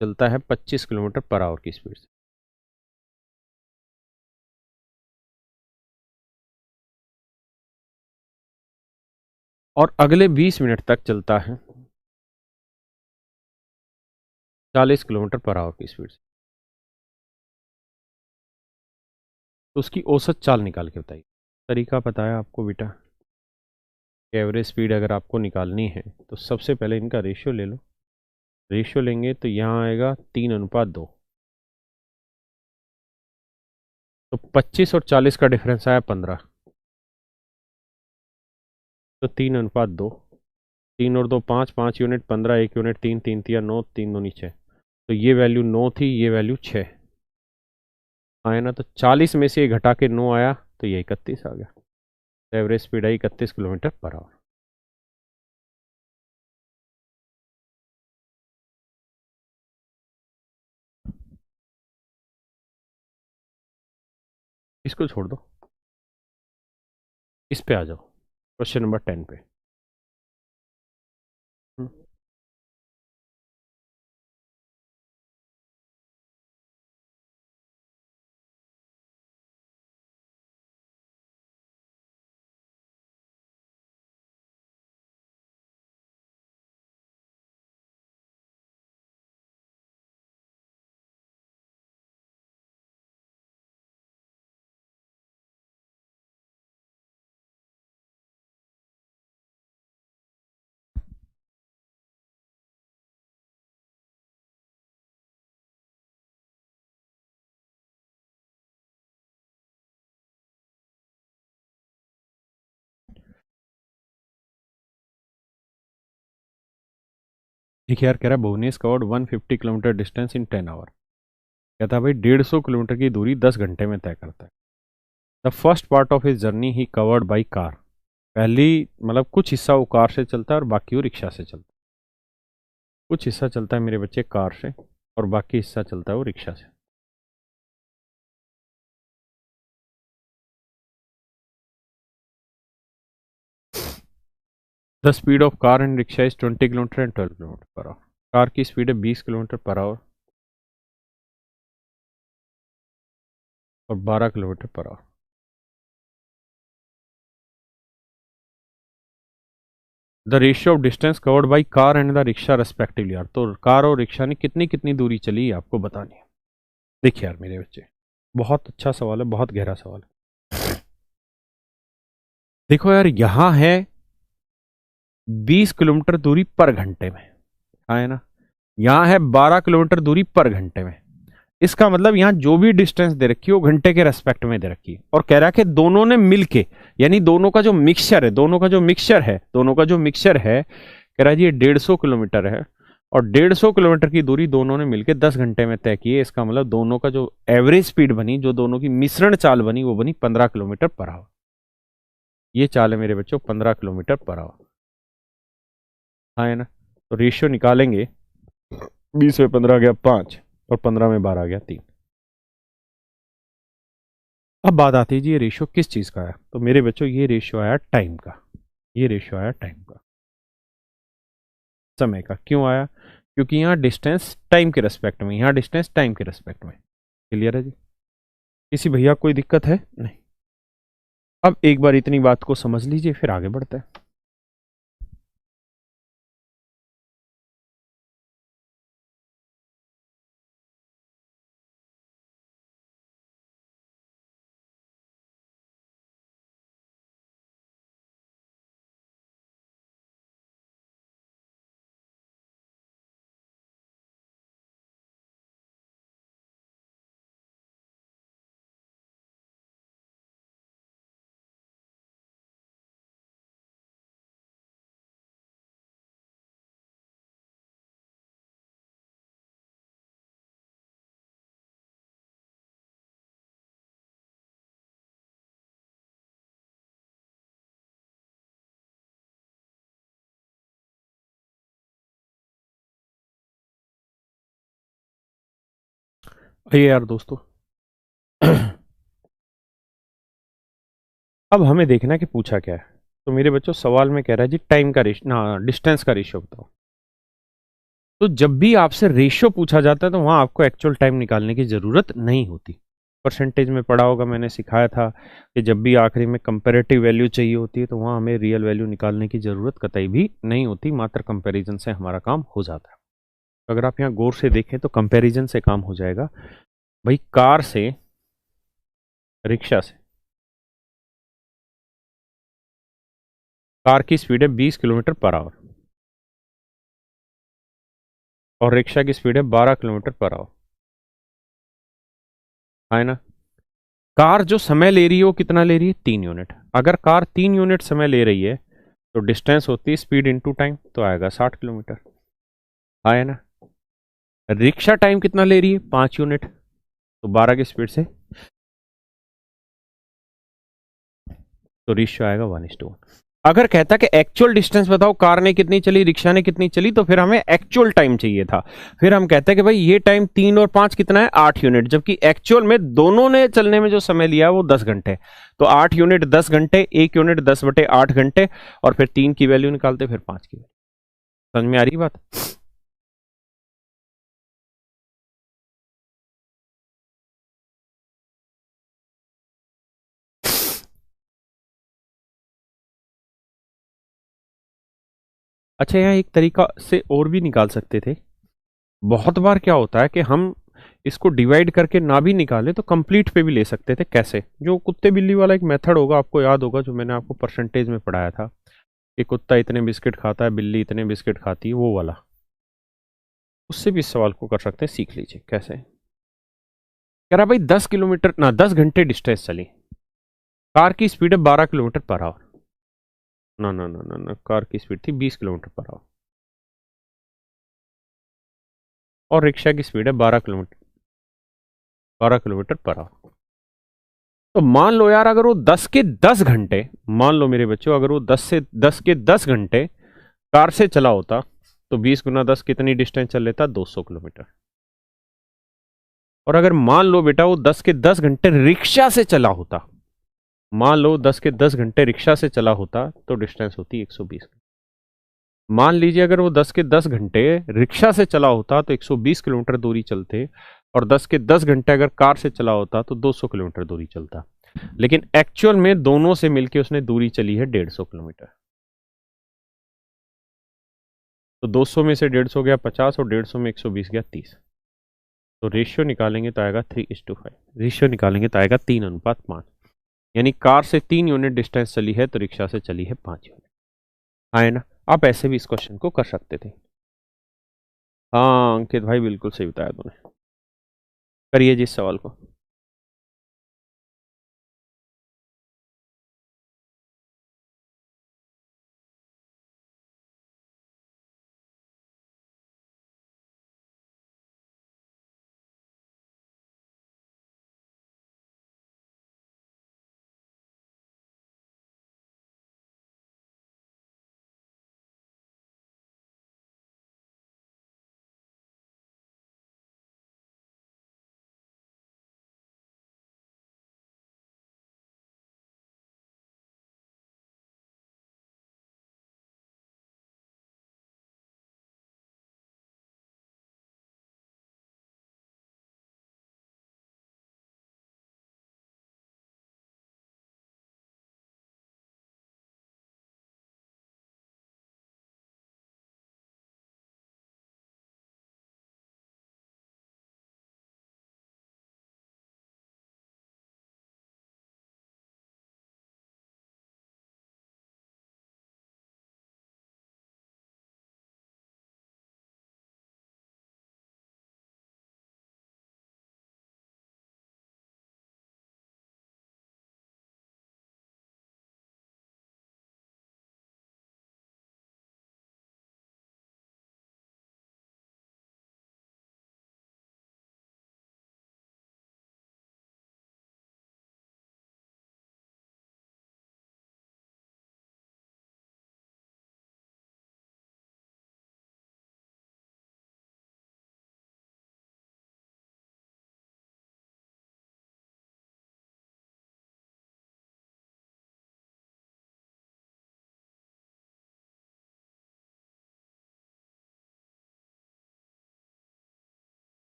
चलता है 25 किलोमीटर पर आवर की स्पीड से। और अगले 20 मिनट तक चलता है 40 किलोमीटर पर आवर की स्पीड से। तो उसकी औसत चाल निकाल के बताइए। तरीका पता है आपको बेटा। एवरेज स्पीड अगर आपको निकालनी है तो सबसे पहले इनका रेशियो ले लो। रेशियो लेंगे तो यहाँ आएगा 3:2। तो 25 और 40 का डिफरेंस आया 15। तो 3:2। 3 और 2 5, 5 यूनिट 15, 1 यूनिट 3, 3 × 3 = 9, 3 × 2 = 6। तो ये वैल्यू 9 थी, ये वैल्यू 6 आया ना। तो 40 में से ये घटा के 9 आया तो ये 31 आ गया। एवरेज स्पीड आई 31 किलोमीटर पर आवर। इसको छोड़ दो, इस पे आ जाओ, क्वेश्चन नंबर 10 पे। हम्म, देखिए यार, कह रहा है Bhuvnesh covered 150 kilometre distance in 10 hour. कहता है भाई 150 किलोमीटर की दूरी 10 घंटे में तय करता है। The first part of his journey he covered by car. पहली मतलब कुछ हिस्सा वो कार से चलता है और बाकी वो रिक्शा से चलता है। कुछ हिस्सा चलता है मेरे बच्चे कार से और बाकी हिस्सा चलता है वो रिक्शा से। The speed of car and rickshaw is 20 kilometre and 12 kilometre per hour. Car की स्पीड है 20 किलोमीटर पर आवर और 12 kilometre per hour. The ratio of distance covered by car and the rickshaw respectively. यार तो car और rickshaw ने कितनी कितनी दूरी चली आपको बतानी है। देखिए यार मेरे बच्चे, बहुत अच्छा सवाल है, बहुत गहरा सवाल है। देखो यार, यहां है 20 किलोमीटर दूरी पर घंटे में, है ना। यहां है 12 किलोमीटर दूरी पर घंटे में। इसका मतलब यहां जो भी डिस्टेंस दे रखी है वो घंटे के रेस्पेक्ट में दे रखी है। और कह रहा है कि दोनों ने मिलके, यानी दोनों का जो मिक्सचर है, कह रहा है जी ये 150 किलोमीटर है और 150 किलोमीटर की दूरी दोनों ने मिलकर 10 घंटे में तय की है। इसका मतलब दोनों का जो एवरेज स्पीड बनी, जो दोनों की मिश्रण चाल बनी, वो बनी 15 किलोमीटर पर आवर। ये चाल है मेरे बच्चों 15 किलोमीटर पर आवर। हाँ है ना। तो रेशियो निकालेंगे, 20 में 15 गया 5 और 15 में 12 गया 3। अब बात आती है जी ये रेशियो किस चीज का है। तो मेरे बच्चों ये रेशियो आया टाइम का। ये रेशियो आया टाइम का, समय का। क्यों आया? क्योंकि यहाँ डिस्टेंस टाइम के रेस्पेक्ट में, यहाँ डिस्टेंस टाइम के रेस्पेक्ट में। क्लियर है जी? किसी भैया कोई दिक्कत है? नहीं। अब एक बार इतनी बात को समझ लीजिए, फिर आगे बढ़ते हैं। आइए यार दोस्तों, अब हमें देखना है कि पूछा क्या है। तो मेरे बच्चों सवाल में कह रहा है जी टाइम का रेशियो ना डिस्टेंस का रेशियो बताओ। तो जब भी आपसे रेशियो पूछा जाता है तो वहां आपको एक्चुअल टाइम निकालने की जरूरत नहीं होती। परसेंटेज में पढ़ा होगा, मैंने सिखाया था कि जब भी आखिरी में कंपैरेटिव वैल्यू चाहिए होती है तो वहां हमें रियल वैल्यू निकालने की जरूरत कतई भी नहीं होती, मात्र कंपैरिजन से हमारा काम हो जाता है। तो अगर आप यहाँ गौर से देखें तो कंपैरिजन से काम हो जाएगा। भाई कार से रिक्शा से, कार की स्पीड है 20 किलोमीटर पर आवर और रिक्शा की स्पीड है 12 किलोमीटर पर आवर, है ना। कार जो समय ले रही है वो कितना ले रही है, 3 यूनिट। अगर कार 3 यूनिट समय ले रही है तो डिस्टेंस होती है स्पीड इनटू टाइम, तो आएगा 60 किलोमीटर, है ना। रिक्शा टाइम कितना ले रही है, 5 यूनिट, तो 12 की स्पीड से, तो रेशियो आएगा 1:1। अगर कहता कि एक्चुअल डिस्टेंस बताओ, कार ने कितनी चली रिक्शा ने कितनी चली, तो फिर हमें एक्चुअल टाइम चाहिए था। फिर हम कहते हैं कि भाई ये टाइम 3 और 5 कितना है, 8 यूनिट, जबकि एक्चुअल में दोनों ने चलने में जो समय लिया है वो 10 घंटे। तो 8 यूनिट 10 घंटे, 1 यूनिट 10/8 घंटे, और फिर 3 की वैल्यू निकालते, फिर 5 की वैल्यू। समझ में आ रही बात। अच्छा, यहाँ एक तरीका से और भी निकाल सकते थे। बहुत बार क्या होता है कि हम इसको डिवाइड करके ना भी निकाले तो कंप्लीट पे भी ले सकते थे। कैसे, जो कुत्ते बिल्ली वाला एक मेथड होगा, आपको याद होगा, जो मैंने आपको परसेंटेज में पढ़ाया था कि कुत्ता इतने बिस्किट खाता है, बिल्ली इतने बिस्किट खाती है, वो वाला। उससे भी इस सवाल को कर सकते हैं, सीख लीजिए कैसे। कह रहा भाई 10 किलोमीटर ना 10 घंटे डिस्टेंस चली, कार की स्पीड है 12 किलोमीटर पर आवर। ना ना ना ना ना, कार की स्पीड थी 20 किलोमीटर पर आवर और रिक्शा की स्पीड है 12 किलोमीटर पर आवर। तो मान लो यार, अगर वो 10 के 10 घंटे, मान लो मेरे बच्चों, अगर वो 10 के 10 घंटे कार से चला होता तो 20 × 10 कितनी डिस्टेंस चल लेता, 200 किलोमीटर। और अगर मान लो बेटा वो 10 के 10 घंटे रिक्शा से चला होता, मान लो 10 के 10 घंटे रिक्शा से चला होता तो डिस्टेंस होती 120। मान लीजिए अगर वो 10 के 10 घंटे रिक्शा से चला होता तो 120 किलोमीटर दूरी चलते, और 10 के 10 घंटे अगर कार से चला होता तो 200 किलोमीटर दूरी चलता। लेकिन एक्चुअल में दोनों से मिलकर उसने दूरी चली है 150 किलोमीटर। तो 200 में से 150 गया 50, और 150 में 120 गया 30। तो रेशियो निकालेंगे तो आएगा 3:5। रेशियो निकालेंगे तो आएगा 3:5। यानी कार से 3 यूनिट डिस्टेंस चली है तो रिक्शा से चली है 5 यूनिट, है ना। आप ऐसे भी इस क्वेश्चन को कर सकते थे। हाँ अंकित भाई, बिल्कुल सही बताया तूने। करिए जी इस सवाल को।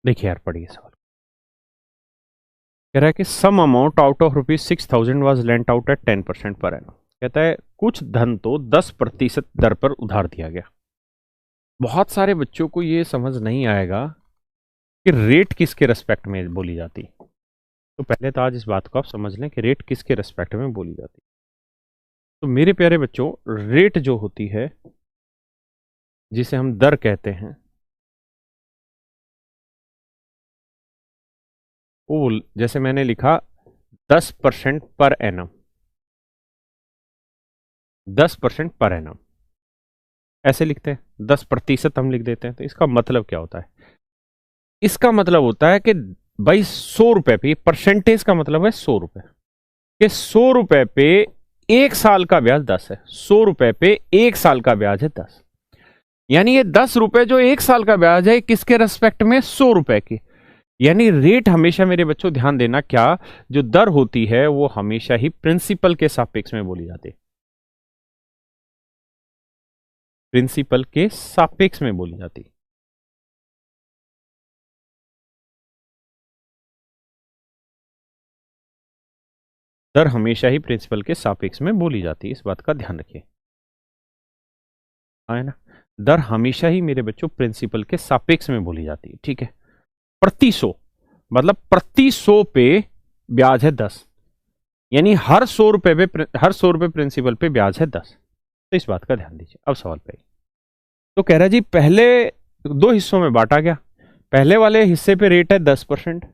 देखिए यार, पढ़िए सवाल। कह रहा है कि some amount out of ₹6,000 was lent out at 10% per annum. कहता है कुछ धन तो 10% दर पर उधार दिया गया। बहुत सारे बच्चों को ये समझ नहीं आएगा कि रेट किसके रेस्पेक्ट में बोली जाती। तो पहले तो आज इस बात को आप समझ लें कि रेट किसके रेस्पेक्ट में बोली जाती। तो मेरे प्यारे बच्चों, रेट जो होती है, जिसे हम दर कहते हैं, वो जैसे मैंने लिखा 10% पर एनम, 10% पर एनम ऐसे लिखते हैं, 10% हम लिख देते हैं। तो इसका मतलब क्या होता है? इसका मतलब होता है कि भाई 100 रुपए पे, परसेंटेज का मतलब है 100 रुपए, कि 100 रुपए पे 1 साल का ब्याज 10 है। 100 रुपए पे 1 साल का ब्याज है 10। यानी ये 10 रुपए जो 1 साल का ब्याज है, किसके रेस्पेक्ट में? 100 रुपए की। यानी रेट हमेशा, मेरे बच्चों ध्यान देना, क्या जो दर होती है वो हमेशा ही प्रिंसिपल के सापेक्ष में बोली जाती है। प्रिंसिपल के सापेक्ष में बोली जाती है। दर हमेशा ही प्रिंसिपल के सापेक्ष में बोली जाती है, इस बात का ध्यान रखिए। है ना? दर हमेशा ही मेरे बच्चों प्रिंसिपल के सापेक्ष में बोली जाती है। ठीक है? प्रति 100 मतलब प्रति 100 पे ब्याज है 10। यानी हर 100 रुपए पे, हर 100 रुपए प्रिंसिपल पे ब्याज है 10। तो इस बात का ध्यान दीजिए। अब सवाल पे तो कह रहा है जी, पहले 2 हिस्सों में बांटा गया। पहले वाले हिस्से पे रेट है 10%।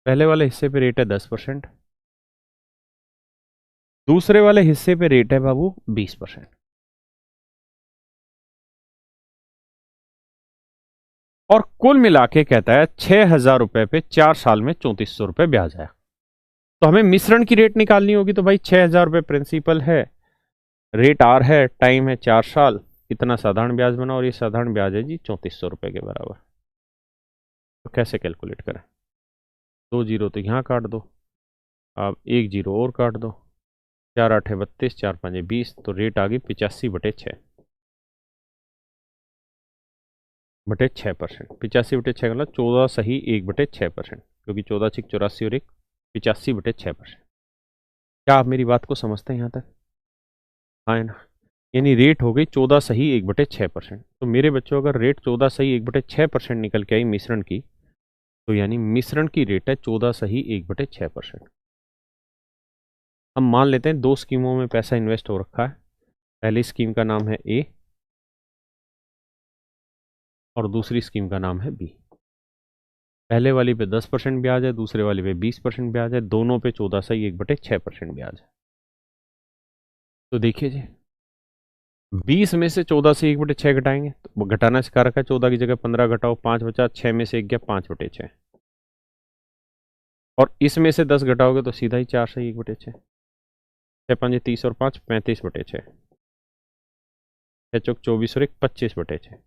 पहले वाले हिस्से पे रेट है 10%। दूसरे वाले हिस्से पे रेट है बाबू 20%। और कुल मिला के कहता है 6,000 रुपए पे 4 साल में 3,400 रुपए ब्याज आया। तो हमें मिश्रण की रेट निकालनी होगी। तो भाई 6,000 रुपए प्रिंसिपल है, रेट आर है, टाइम है 4 साल, इतना साधारण ब्याज बना, और ये साधारण ब्याज है जी 3,400 रुपए के बराबर। तो कैसे कैलकुलेट करें? 2 जीरो तो यहाँ काट दो, अब 1 जीरो और काट दो। 4 8 32, 4 5 20, तो रेट आ गई 85/6 बटे 6%। 85/6 का मतलब 14 सही 1/6%, क्योंकि 14 6 84 और 1 85/6%। क्या आप मेरी बात को समझते हैं यहाँ तक? हाँ है ना? यानी रेट हो गई 14 सही 1/6%। तो मेरे बच्चों, अगर रेट 14 सही 1/6% निकल के आई मिश्रण की, तो यानी मिश्रण की रेट है 14 सही 1/6%। हम मान लेते हैं 2 स्कीमों में पैसा इन्वेस्ट हो रखा है। पहली स्कीम का नाम है ए और दूसरी स्कीम का नाम है बी। पहले वाली पे 10% ब्याज है, दूसरे वाली पे 20% ब्याज है, दोनों पे 14 सही 1/6% ब्याज है। तो देखिए जी, 20 में से 14 से 1/6 घटाएंगे तो वो घटाना सिखा रखा है। 14 की जगह 15 घटाओ, 5 बचा, 6 में से 1 गया, 5/6। और इसमें से 10 घटाओगे तो सीधा ही 4 सही 1/6। 6 5 30 और 5 35/6। 6 चौक 24 और 1 25/6।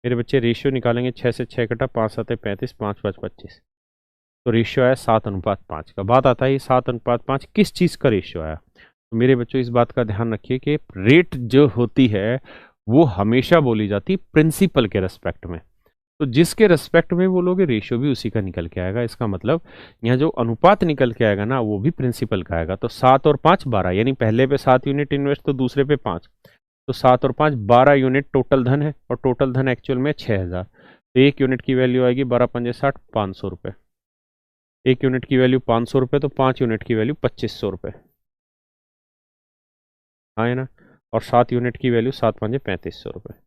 मेरे बच्चे रेशियो निकालेंगे। 6 से 6 घटा, 5 7 35, 5 5 25। तो रेशियो आया 7:5 का। बात आता है ये 7:5 किस चीज़ का रेशियो आया? तो मेरे बच्चों, इस बात का ध्यान रखिए कि रेट जो होती है वो हमेशा बोली जाती प्रिंसिपल के रेस्पेक्ट में। तो जिसके रेस्पेक्ट में बोलोगे, रेशियो भी उसी का निकल के आएगा। इसका मतलब यहाँ जो अनुपात निकल के आएगा ना, वो भी प्रिंसिपल का आएगा। तो 7 और 5 12, यानी पहले पे 7 यूनिट इन्वेस्ट तो दूसरे पे 5। तो 7 और 5 12 यूनिट टोटल धन है, और टोटल धन एक्चुअल में 6,000। तो 1 यूनिट की वैल्यू आएगी 12 5 60, 500 रुपये। 1 यूनिट की वैल्यू 500 रुपये, तो 5 यूनिट की वैल्यू 2500 रुपये। हाँ है ना? और 7 यूनिट की वैल्यू 7 5 3500 रुपये।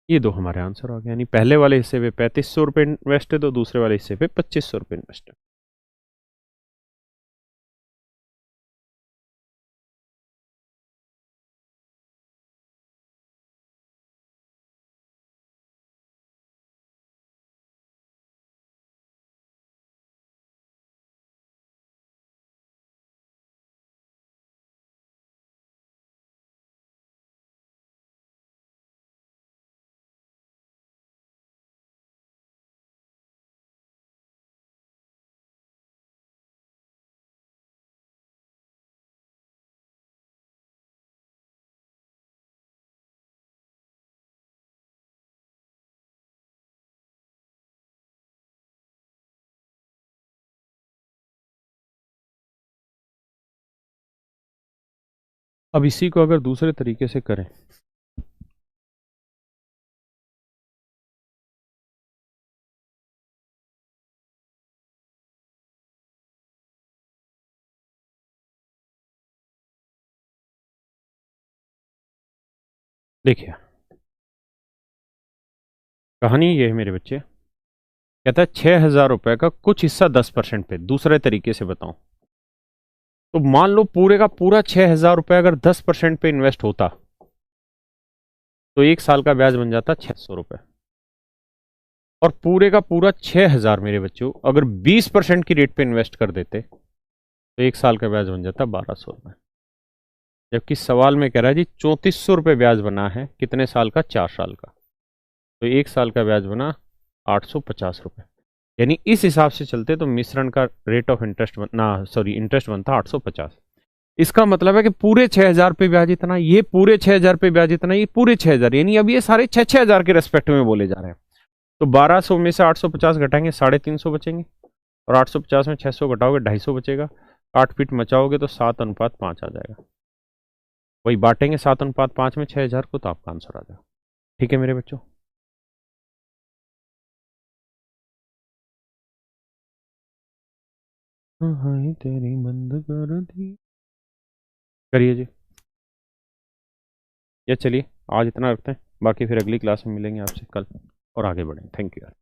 ये दो हमारे आंसर आ गए। यानी पहले वाले हिस्से पे 3500 रुपये इन्वेस्ट है, तो दूसरे वाले हिस्से पे 2500 रुपये इन्वेस्ट है। अब इसी को अगर दूसरे तरीके से करें, देखिए कहानी ये है मेरे बच्चे। कहता है 6,000 रुपए का कुछ हिस्सा 10% पे, दूसरे तरीके से बताऊं तो मान लो पूरे का पूरा 6,000 रुपए अगर 10% पे इन्वेस्ट होता तो 1 साल का ब्याज बन जाता 600 रुपए। और पूरे का पूरा 6,000 मेरे बच्चों अगर 20% की रेट पे इन्वेस्ट कर देते तो 1 साल का ब्याज बन जाता 1,200 रुपए। जबकि सवाल में कह रहा है जी 3,400 रुपए ब्याज बना है, कितने साल का? 4 साल का। तो 1 साल का ब्याज बना 850 रुपए। यानी इस हिसाब से चलते तो मिश्रण का रेट ऑफ इंटरेस्ट इंटरेस्ट बनता 850। इसका मतलब है कि पूरे 6,000 पे ब्याज इतना, ये पूरे 6,000 पे ब्याज इतना, ये पूरे 6,000, यानी अब ये सारे 6,000 के रेस्पेक्ट में बोले जा रहे हैं। तो 1,200 में से 850 घटाएंगे 350 बचेंगे, और 850 में 600 घटाओगे 250 बचेगा। 8 फीट मचाओगे तो 7:5 आ जाएगा। वही बांटेंगे 7:5 में 6,000 को, तो आपका आंसर आ जाएगा। ठीक है मेरे बच्चों। हाँ तेरी बंद कर दी, करिए जी। ये चलिए आज इतना रखते हैं, बाकी फिर अगली क्लास में मिलेंगे आपसे कल और आगे बढ़ें। थैंक यू यार।